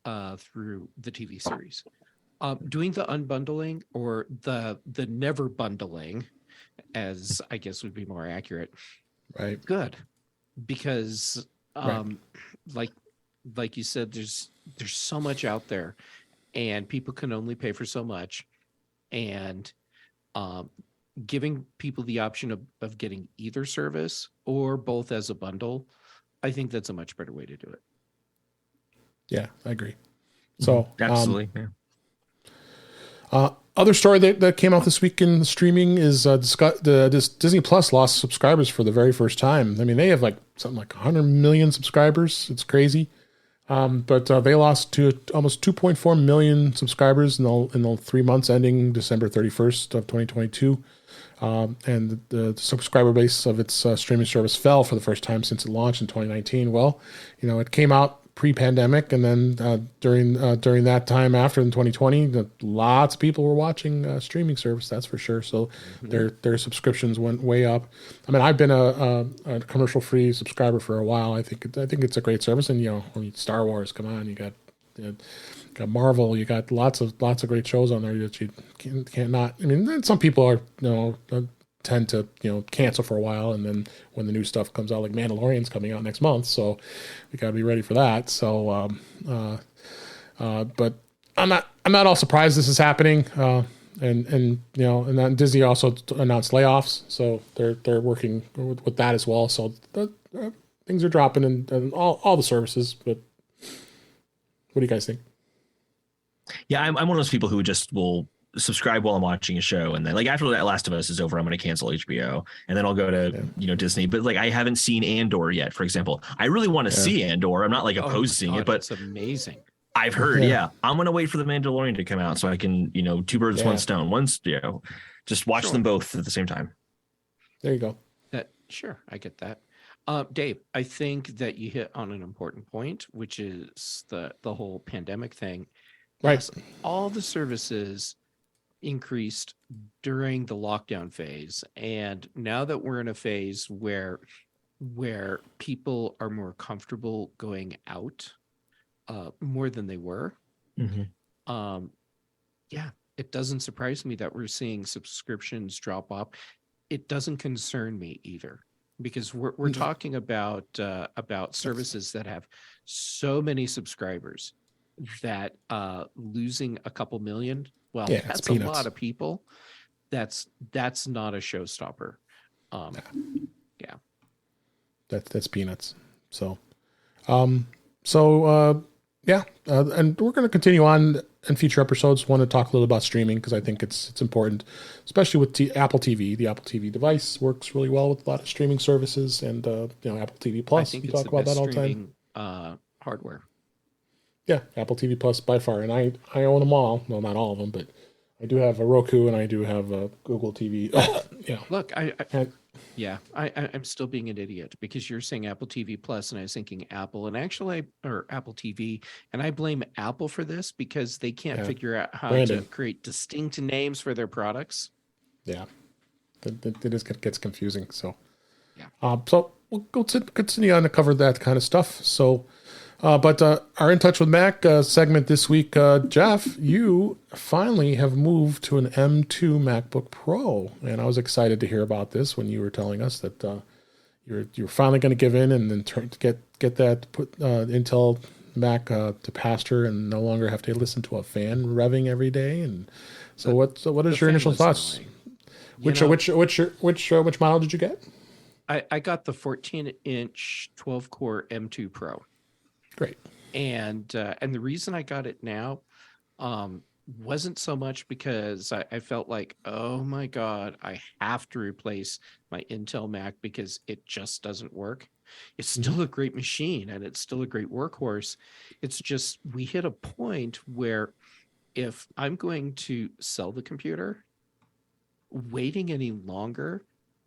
S2: the TV series. Doing the unbundling, or the never bundling, as I guess would be more accurate.
S1: Right.
S2: Good. because like you said, there's so much out there, and people can only pay for so much, and giving people the option of getting either service or both as a bundle, I think that's a much better way to do it.
S1: Yeah, I agree. So
S3: absolutely.
S1: Other story that came out this week in streaming is Disney Plus lost subscribers for the very first time. I mean, they have like something like 100 million subscribers. It's crazy. But they lost to almost 2.4 million subscribers in the 3 months ending December 31st of 2022. And the subscriber base of its streaming service fell for the first time since it launched in 2019. Well, it came out pre-pandemic, and then during that time after in 2020, lots of people were watching streaming service. That's for sure. So their subscriptions went way up. I mean, I've been a commercial-free subscriber for a while. I think it's a great service, and I mean, Star Wars, come on, you got Marvel, you got lots of great shows on there that you can't not. I mean, some people are tend to cancel for a while, and then when the new stuff comes out, like Mandalorian's coming out next month, so we got to be ready for that. So but I'm not all surprised this is happening, and then Disney also announced layoffs, so they're working with that as well. So things are dropping in all the services. But what do you guys think?
S3: Yeah, I'm one of those people who just will subscribe while I'm watching a show, and then like after that Last of Us is over, I'm going to cancel HBO, and then I'll go to Disney. But like I haven't seen Andor yet, for example. I really want to see Andor. I'm not like opposed to seeing it, but
S2: it's amazing.
S3: I've heard, I'm going to wait for the Mandalorian to come out so I can, two birds, one stone. Just watch them both at the same time.
S1: There you go.
S2: Sure, I get that. Dave, I think that you hit on an important point, which is the whole pandemic thing.
S1: Right.
S2: Yes, all the services increased during the lockdown phase, and now that we're in a phase where people are more comfortable going out more than they were, it doesn't surprise me that we're seeing subscriptions drop off. It doesn't concern me either, because we're talking about services that have so many subscribers that losing a couple million, that's a lot of people. That's not a showstopper.
S1: That's peanuts. So and we're going to continue on in future episodes. Want to talk a little about streaming, because I think it's important, especially with Apple TV. The Apple TV device works really well with a lot of streaming services, and Apple TV Plus. We talk about that all the time.
S2: Hardware.
S1: Yeah, Apple TV Plus by far, and I own them all. Well, not all of them, but I do have a Roku, and I do have a Google TV.
S2: Look, I'm still being an idiot, because you're saying Apple TV Plus, and I was thinking Apple, and actually, or Apple TV, and I blame Apple for this because they can't figure out how to create distinct names for their products. Yeah,
S1: it just gets confusing. So, so we'll continue on to cover that kind of stuff. So. But our In Touch with Mac segment this week, Jeff, you finally have moved to an M2 MacBook Pro, and I was excited to hear about this when you were telling us that you're finally going to give in and then get that Intel Mac to pasture and no longer have to listen to a fan revving every day. And so, what is your initial thoughts? Which model did you get?
S2: I got the 14-inch 12-core M2 Pro.
S1: Great.
S2: And the reason I got it now wasn't so much because I felt like, oh my God, I have to replace my Intel Mac because it just doesn't work. It's still a great machine, and it's still a great workhorse. It's just we hit a point where if I'm going to sell the computer, waiting any longer,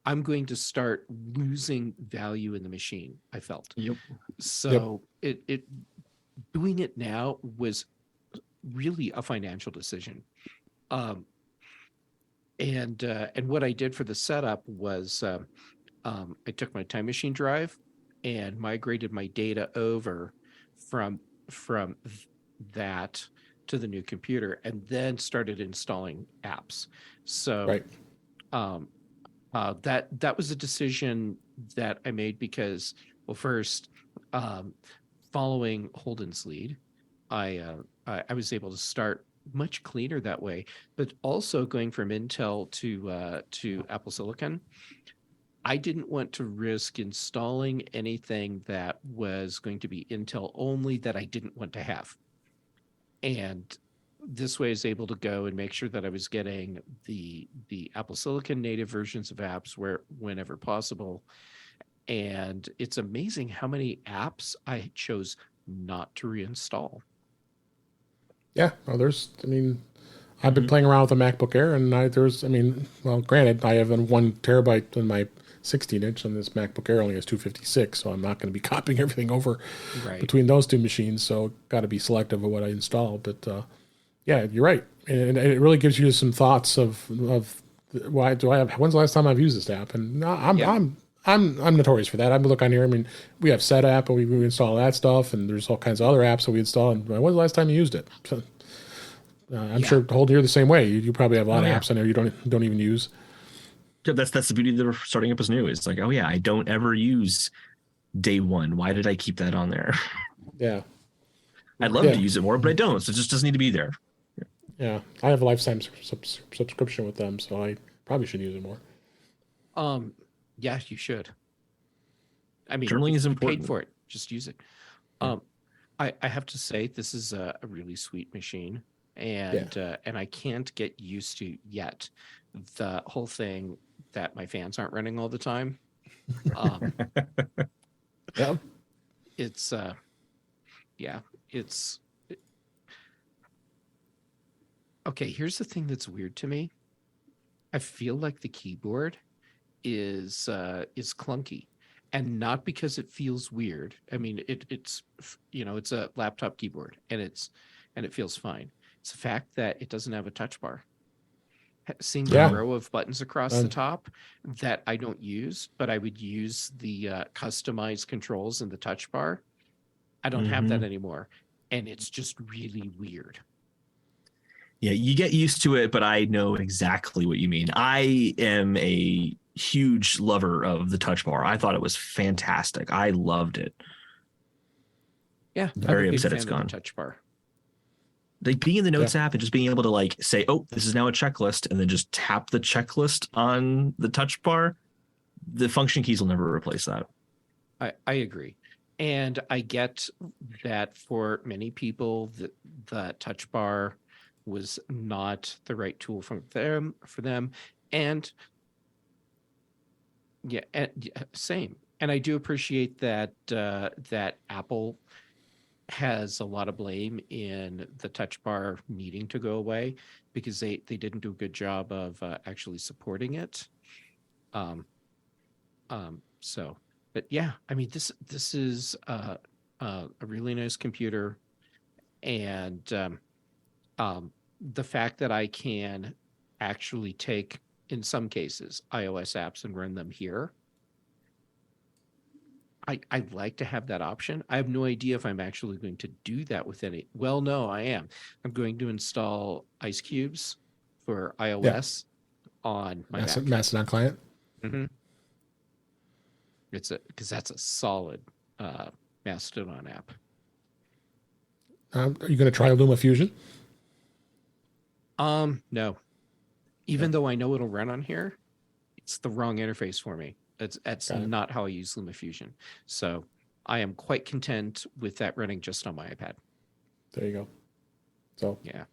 S2: I'm going to start losing value in the machine, I felt. Yep. So it doing it now was really a financial decision. And what I did for the setup was I took my Time Machine drive and migrated my data over from that to the new computer, and then started installing apps. So that was a decision that I made because, Well, first, following Holden's lead, I was able to start much cleaner that way, but also going from Intel to Apple Silicon. I didn't want to risk installing anything that was going to be Intel only that I didn't want to have. And this way I was able to go and make sure that I was getting the Apple Silicon native versions of apps whenever possible. And it's amazing how many apps I chose not to reinstall.
S1: Yeah, well, I've been playing around with a MacBook Air, and granted, I have a 1 terabyte in my 16-inch, and this MacBook Air only has 256, so I'm not going to be copying everything over between those two machines, so got to be selective of what I install. But yeah, you're right, and it really gives you some thoughts of why do I have? When's the last time I've used this app? And I'm notorious for that. I look on here. I mean, we have Set app, and we install that stuff, and there's all kinds of other apps that we install. And when's the last time you used it? So, I'm sure Holden, you're the same way. You probably have a lot of apps on there you don't even use.
S3: That's the beauty of starting up as new. It's like, oh yeah, I don't ever use day one. Why did I keep that on there?
S1: Yeah,
S3: I'd love to use it more, but I don't. So it just doesn't need to be there.
S1: Yeah, I have a lifetime subscription with them, so I probably should use it more.
S2: Yeah, you should. I mean,
S3: journaling is important.
S2: Paid for it. Just use it. I have to say, this is a really sweet machine, and I can't get used to yet the whole thing that my fans aren't running all the time. It's okay. Here's the thing that's weird to me. I feel like the keyboard is clunky, and not because it feels weird. I mean, it's it's a laptop keyboard, and it feels fine. It's the fact that it doesn't have a touch bar. Seeing the row of buttons across the top that I don't use, but I would use the customized controls in the touch bar. I don't have that anymore, and it's just really weird.
S3: Yeah, you get used to it, but I know exactly what you mean. I am a huge lover of the touch bar. I thought it was fantastic. I loved it.
S2: Yeah,
S3: very upset it's gone.
S2: Touch bar.
S3: Like being in the Notes app and just being able to like say, oh, this is now a checklist, and then just tap the checklist on the touch bar. The function keys will never replace that.
S2: I agree. And I get that for many people, the touch bar was not the right tool for them. And same. And I do appreciate that that Apple has a lot of blame in the touch bar needing to go away, because they didn't do a good job of actually supporting it. So, but yeah, I mean, this is a really nice computer, and the fact that I can actually take, in some cases, iOS apps and run them here. I'd like to have that option. I have no idea if I'm actually going to do that with any. Well, no, I am. I'm going to install Ice Cubes for iOS on my
S1: Mastodon client.
S2: Mm-hmm. Because that's a solid Mastodon app.
S1: Are you going to try LumaFusion?
S2: No. Even though I know it'll run on here, it's the wrong interface for me. That's not how I use LumaFusion. So I am quite content with that running just on my iPad.
S1: There you go. So
S2: yeah,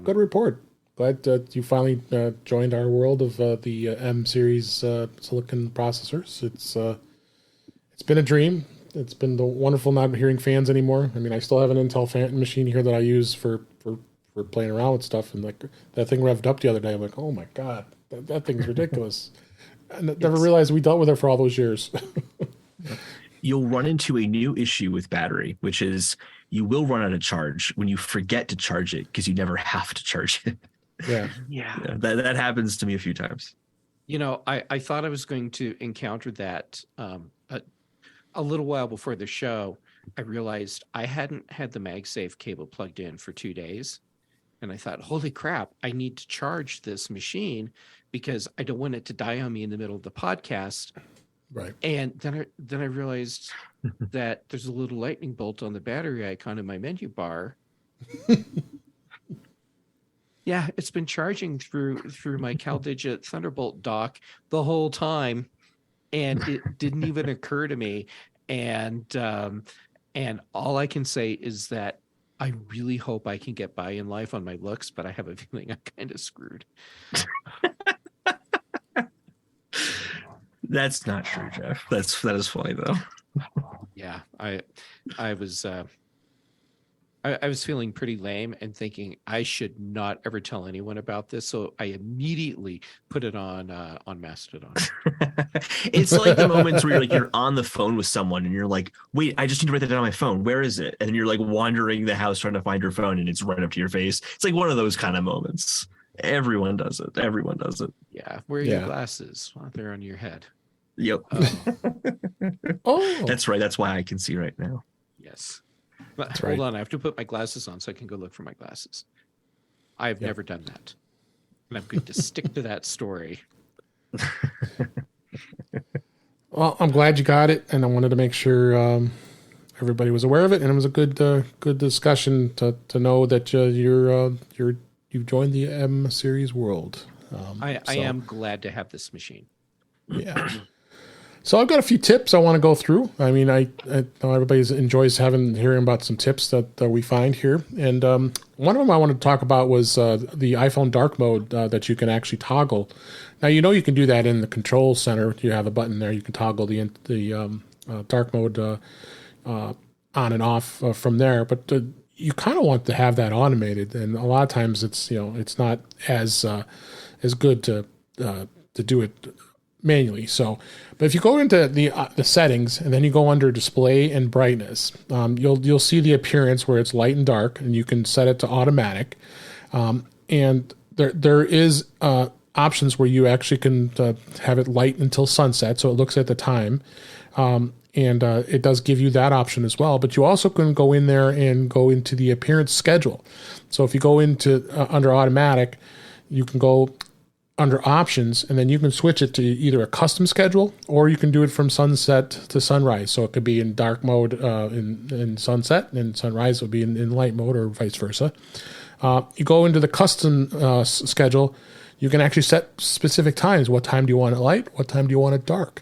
S1: good report. Glad you finally joined our world of the M series silicon processors. It's been a dream. It's been wonderful not hearing fans anymore. I mean, I still have an Intel fan machine here that I use for playing around with stuff, and like that thing revved up the other day. I'm like, oh my god, that thing's ridiculous. I never realized we dealt with it for all those years.
S3: You'll run into a new issue with battery, which is you will run out of charge when you forget to charge it because you never have to charge it.
S2: Yeah.
S3: That happens to me a few times.
S2: I thought I was going to encounter that a little while before the show. I realized I hadn't had the MagSafe cable plugged in for 2 days. And I thought, holy crap, I need to charge this machine because I don't want it to die on me in the middle of the podcast
S1: Right.
S2: And then I realized that there's a little lightning bolt on the battery icon in my menu bar. Yeah, it's been charging through my CalDigit Thunderbolt dock the whole time, and it didn't even occur to me. And all I can say is that I really hope I can get by in life on my looks, but I have a feeling I'm kind of screwed.
S3: That's not true, Jeff. That is funny though.
S2: Yeah, I was I was feeling pretty lame and thinking I should not ever tell anyone about this. So I immediately put it on Mastodon.
S3: It's like the moments where you're on the phone with someone and you're like, wait, I just need to write that down on my phone. Where is it? And then you're like wandering the house trying to find your phone and it's right up to your face. It's like one of those kind of moments. Everyone does it. Everyone does it.
S2: Yeah. Where are your glasses? Well, they're on your head.
S3: Yep.
S1: Oh,
S3: that's right. That's why I can see right now.
S2: Yes. But
S1: That's
S2: hold
S1: right.
S2: on. I have to put my glasses on so I can go look for my glasses. I've never done that. And I'm going to stick to that story.
S1: Well, I'm glad you got it, and I wanted to make sure everybody was aware of it, and it was a good discussion to know that you've joined the M series world.
S2: I am glad to have this machine.
S1: Yeah. So I've got a few tips I want to go through. I mean, I know everybody enjoys hearing about some tips that we find here, and one of them I wanted to talk about was the iPhone dark mode that you can actually toggle. Now you can do that in the control center. You have a button there. You can toggle the dark mode on and off from there, but you kind of want to have that automated, and a lot of times it's not as good to do it manually. So, but if you go into the settings and then you go under display and brightness, you'll see the appearance where it's light and dark, and you can set it to automatic. And there is options where you actually can have it light until sunset, so it looks at the time. And it does give you that option as well. But you also can go in there and go into the appearance schedule. So if you go into under automatic, you can go under options, and then you can switch it to either a custom schedule or you can do it from sunset to sunrise. So it could be in dark mode in sunset, and sunrise will be in light mode, or vice versa. You go into the custom schedule, you can actually set specific times. What time do you want it light? What time do you want it dark?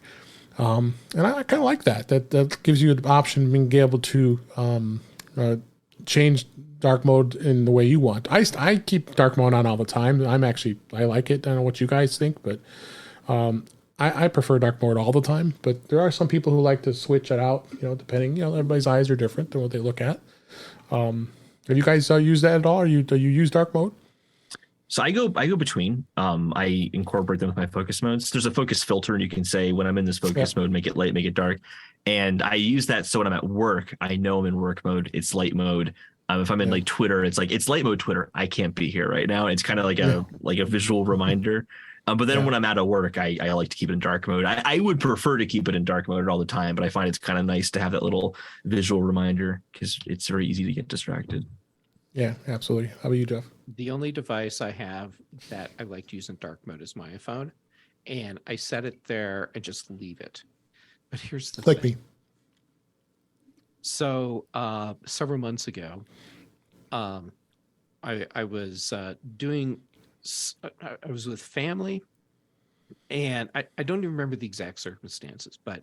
S1: And I kind of like that. That gives you an option of being able to change dark mode in the way you want. I keep dark mode on all the time. I like it. I don't know what you guys think, but I prefer dark mode all the time. But there are some people who like to switch it out, depending, everybody's eyes are different than what they look at. Have you guys used that at all? Do you use dark mode?
S3: So I go between. I incorporate them with my focus modes. There's a focus filter, and you can say when I'm in this focus mode, make it light, make it dark. And I use that so when I'm at work, I know I'm in work mode. It's light mode. If I'm in like Twitter, it's like it's light mode Twitter. I can't be here right now. It's kind of like a visual reminder. But then when I'm out of work, I like to keep it in dark mode. I would prefer to keep it in dark mode all the time, but I find it's kind of nice to have that little visual reminder because it's very easy to get distracted. Yeah,
S1: absolutely. How about you, Jeff?
S2: The only device I have that I like to use in dark mode is my iPhone, and I set it there and just leave it. But here's the thing.
S1: Me.
S2: So several months ago, I was I was with family, and I don't even remember the exact circumstances, but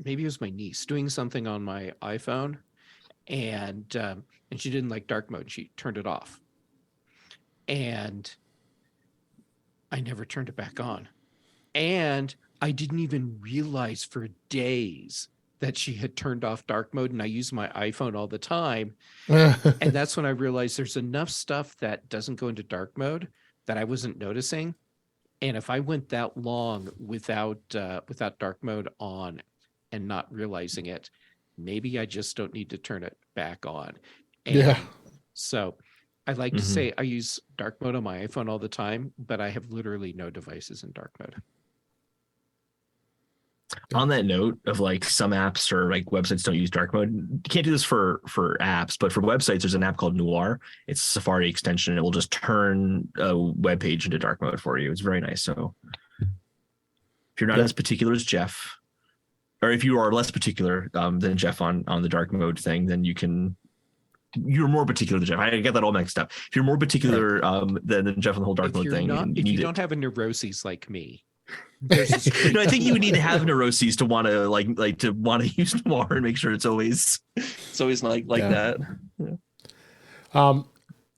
S2: maybe it was my niece doing something on my iPhone, and she didn't like dark mode. She turned it off, and I never turned it back on, and I didn't even realize for days that she had turned off dark mode, and I use my iPhone all the time. And that's when I realized there's enough stuff that doesn't go into dark mode that I wasn't noticing. And if I went that long without dark mode on and not realizing it, maybe I just don't need to turn it back on. And so I like to say I use dark mode on my iPhone all the time, but I have literally no devices in dark mode.
S3: On that note of like some apps or like websites don't use dark mode, you can't do this for apps, but for websites, there's an app called Noir. It's a Safari extension. It will just turn a web page into dark mode for you. It's very nice. So if you're not as particular as Jeff, or if you are less particular than Jeff on the dark mode thing, then you're more particular than Jeff. I get that all mixed up. If you're more particular than Jeff on the whole dark mode thing,
S2: if you don't have a neuroses like me.
S3: No, I think you would need to have neuroses to want to like to want to use Noir and make sure it's always like that.
S1: Yeah.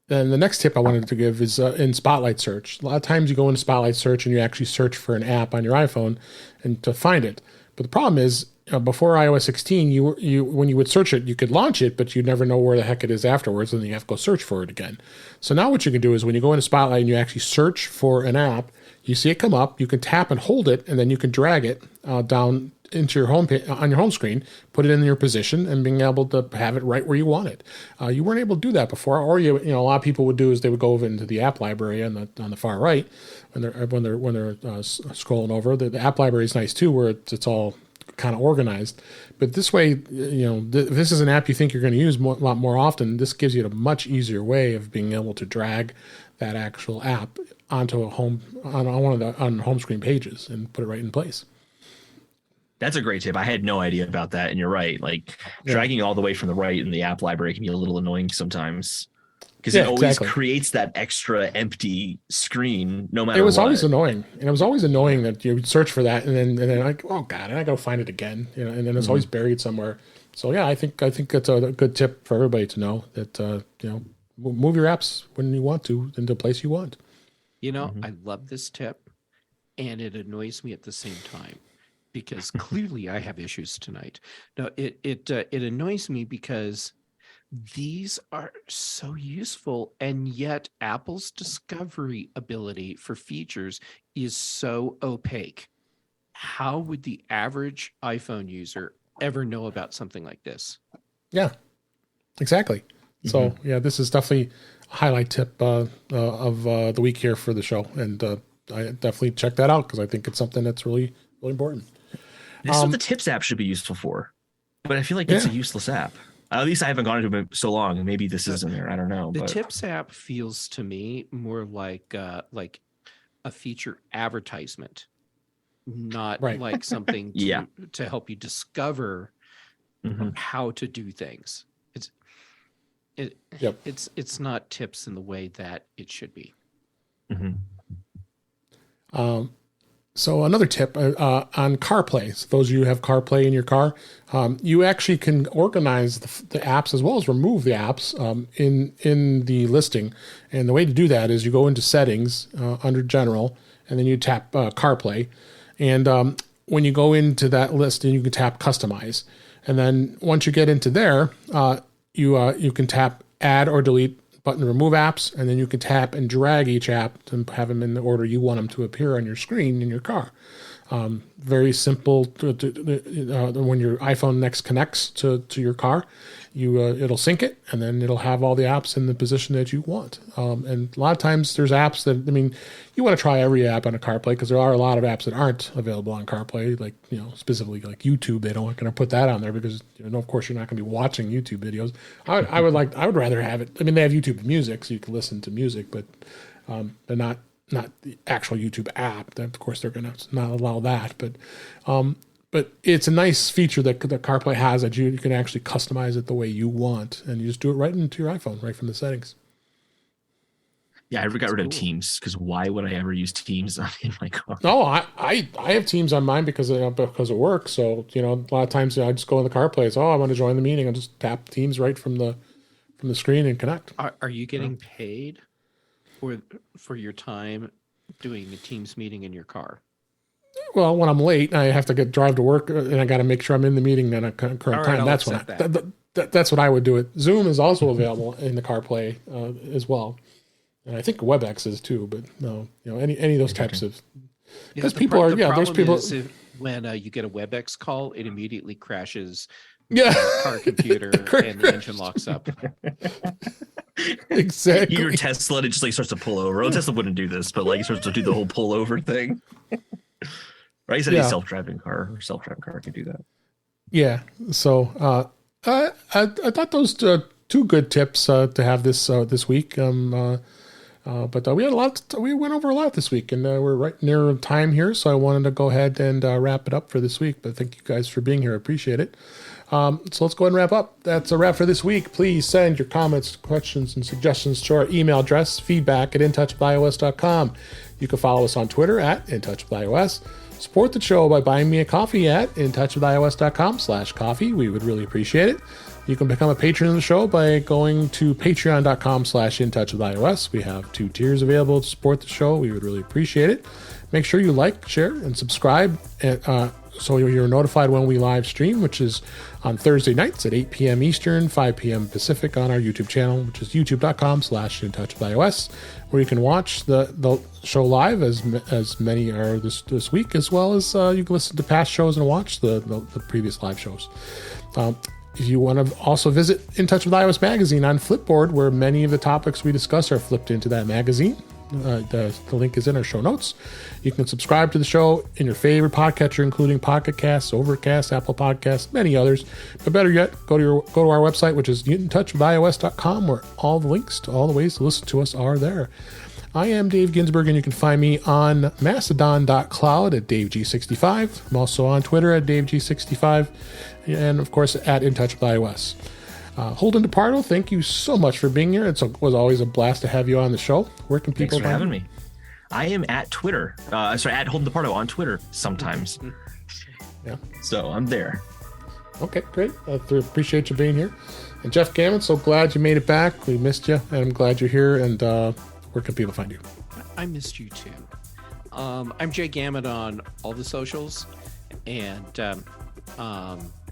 S1: And the next tip I wanted to give is in Spotlight search. A lot of times you go into Spotlight search and you actually search for an app on your iPhone and to find it. But the problem is before iOS 16, you when you would search it, you could launch it, but you'd never know where the heck it is afterwards, and then you have to go search for it again. So now what you can do is when you go into Spotlight and you actually search for an app, you see it come up, you can tap and hold it, and then you can drag it down into your home on your home screen, put it in your position, and being able to have it right where you want it. You weren't able to do that before, or a lot of people would do is they would go over into the app library on the far right when they're scrolling over. The app library is nice too, where it's all kind of organized. But this way, if this is an app you think you're going to use a lot more often, this gives you a much easier way of being able to drag that actual app onto on one of the home screen pages and put it right in place.
S3: That's a great tip. I had no idea about that, and you're right. Like dragging all the way from the right in the app library can be a little annoying sommes because it always creates that extra empty screen. No matter. It
S1: was always annoying, and it was always annoying that you would search for that, and then like, oh god, and I got to find it again, and then it's always buried somewhere. So yeah, I think it's a good tip for everybody to know that move your apps when you want to into a place you want.
S2: I love this tip, and it annoys me at the same time because clearly I have issues tonight. No, it annoys me because these are so useful, and yet Apple's discovery ability for features is so opaque. How would the average iPhone user ever know about something like this?
S1: Yeah, exactly. So yeah, this is definitely a highlight tip of the week here for the show, and I definitely check that out because I think it's something that's really, really important.
S3: This is what the Tips app should be useful for, but I feel like it's a useless app. At least I haven't gone into it so long, and maybe this isn't there. I don't know.
S2: The Tips app feels to me more like a feature advertisement, not like something to help you discover how to do things. It's not tips in the way that it should be.
S1: So another tip on CarPlay. So those of you who have CarPlay in your car, you actually can organize the apps as well as remove the apps in the listing. And the way to do that is you go into Settings under General, and then you tap CarPlay. And when you go into that list, you can tap Customize. And then once you get into there, you can tap Add or Delete button to remove apps, and then you can tap and drag each app to have them in the order you want them to appear on your screen in your car. Very simple. When your iPhone next connects to your car, it'll sync it, and then it'll have all the apps in the position that you want. And a lot of times there's apps that, you want to try every app on a CarPlay because there are a lot of apps that aren't available on CarPlay, like, specifically like YouTube. They don't going to put that on there because, of course you're not going to be watching YouTube videos. I would rather have it. They have YouTube Music so you can listen to music, but they're not the actual YouTube app. Of course they're going to not allow that, but it's a nice feature that CarPlay has that you can actually customize it the way you want, and you just do it right into your iPhone, right from the settings.
S3: Yeah, I got rid of Teams because why would I ever use Teams in my car?
S1: No, I have Teams on mine because it works. So a lot of times I just go in the CarPlay. It's, I want to join the meeting. I just tap Teams right from the screen and connect.
S2: Are you getting paid for your time doing a Teams meeting in your car?
S1: Well, when I'm late, I have to drive to work, and I got to make sure I'm in the meeting at a current time. That's what that's what I would do. It. Zoom is also available in the CarPlay as well, and I think WebEx is too. But no, any of those types of because people are there's people
S2: when you get a WebEx call, it immediately crashes. Car computer and the engine locks up.
S1: Exactly.
S3: Your Tesla, it just starts to pull over. Well, Tesla wouldn't do this, but it starts to do the whole pull over thing. Right? He said a self-driving car can do that.
S1: Yeah. So I thought those two good tips to have this week. But we had a lot. We went over a lot this week, and we're right near time here. So I wanted to go ahead and wrap it up for this week. But thank you guys for being here. I appreciate it. So let's go ahead and wrap up. That's a wrap for this week. Please send your comments, questions, and suggestions to our email address, feedback@intouchwithios.com. You can follow us on Twitter @intouchwithios. Support the show by buying me a coffee at intouchwithios.com/coffee. We would really appreciate it. You can become a patron of the show by going to patreon.com/intouchwithios. We have 2 tiers available to support the show. We would really appreciate it. Make sure you like, share, and subscribe so you're notified when we live stream, which is on Thursday nights at 8 p.m. Eastern, 5 p.m. Pacific on our YouTube channel, which is youtube.com/intouchwithios, where you can watch the show live, as many are this week, as well as you can listen to past shows and watch the previous live shows. If you want to also visit In Touch with iOS magazine on Flipboard, where many of the topics we discuss are flipped into that magazine. The link is in our show notes. You can subscribe to the show in your favorite podcatcher, including Pocket Casts, Overcast, Apple Podcasts, many others. But better yet, go to our website, which is intouchwithios.com, where all the links to all the ways to listen to us are there. I am Dave Ginsburg, and you can find me on mastodon.cloud at DaveG65. I'm also on Twitter at DaveG65, and of course at In Touch with iOS. Holden DePardo, thank you so much for being here. It was always a blast to have you on the show. Where can people
S3: find you? Thanks for having me. I am at Twitter. At Holden DePardo on Twitter sometimes.
S1: Yeah.
S3: So I'm there.
S1: Okay, great. I appreciate you being here. And Jeff Gamet, so glad you made it back. We missed you, and I'm glad you're here. And where can people find you?
S2: I missed you too. I'm Jay Gamet on all the socials, and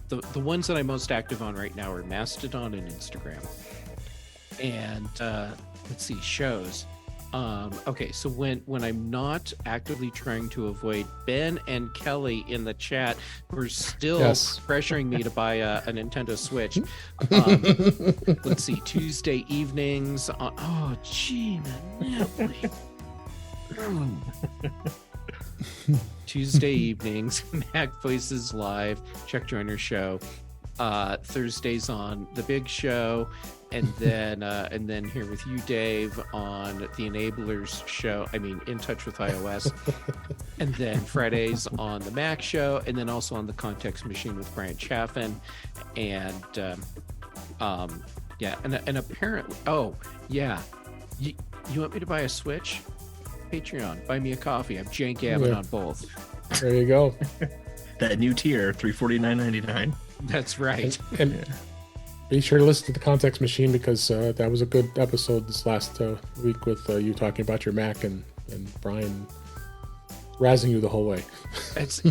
S2: the ones that I'm most active on right now are Mastodon and Instagram. And let's see, shows. Okay, so when I'm not actively trying to avoid Ben and Kelly in the chat, who are still pressuring me to buy a Nintendo Switch. Let's see, Tuesday evenings. Oh, gee, man. Tuesday evenings, Mac Voices Live, Chuck Joyner Show. Thursdays on The Big Show, and then here with you, Dave, on The Enablers Show. I mean, In Touch with iOS. And then Fridays on The Mac Show, and then also on The Context Machine with Brian Chaffin. And and apparently, you want me to buy a Switch? Patreon, buy me a coffee. I'm Jay Gamet on both.
S1: There you go.
S3: That new tier, $349.99.
S2: That's right.
S1: And be sure to listen to the Context Machine, because that was a good episode this last week with you talking about your Mac and Brian razzing you the whole way.
S2: It's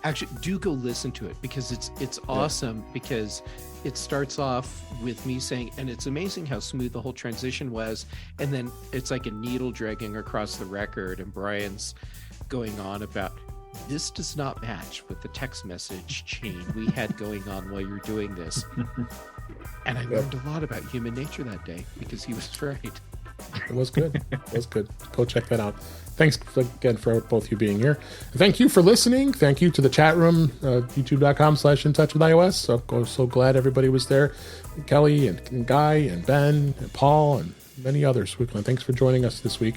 S2: actually do go listen to it, because it's awesome, because it starts off with me saying, and it's amazing how smooth the whole transition was, and then it's like a needle dragging across the record, and Brian's going on about, this does not match with the text message chain we had going on while you're doing this. And I learned a lot about human nature that day, because he was right.
S1: It was good. It was good. Go check that out. Thanks again for both you being here. And thank you for listening. Thank you to the chat room, youtube.com/intouchwithios. I'm so glad everybody was there. Kelly and Guy and Ben and Paul and many others. Thanks for joining us this week.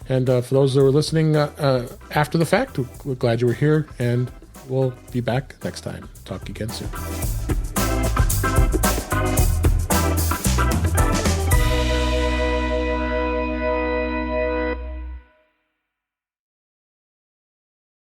S1: And for those that were listening after the fact, we're glad you were here, and we'll be back next time. Talk again soon.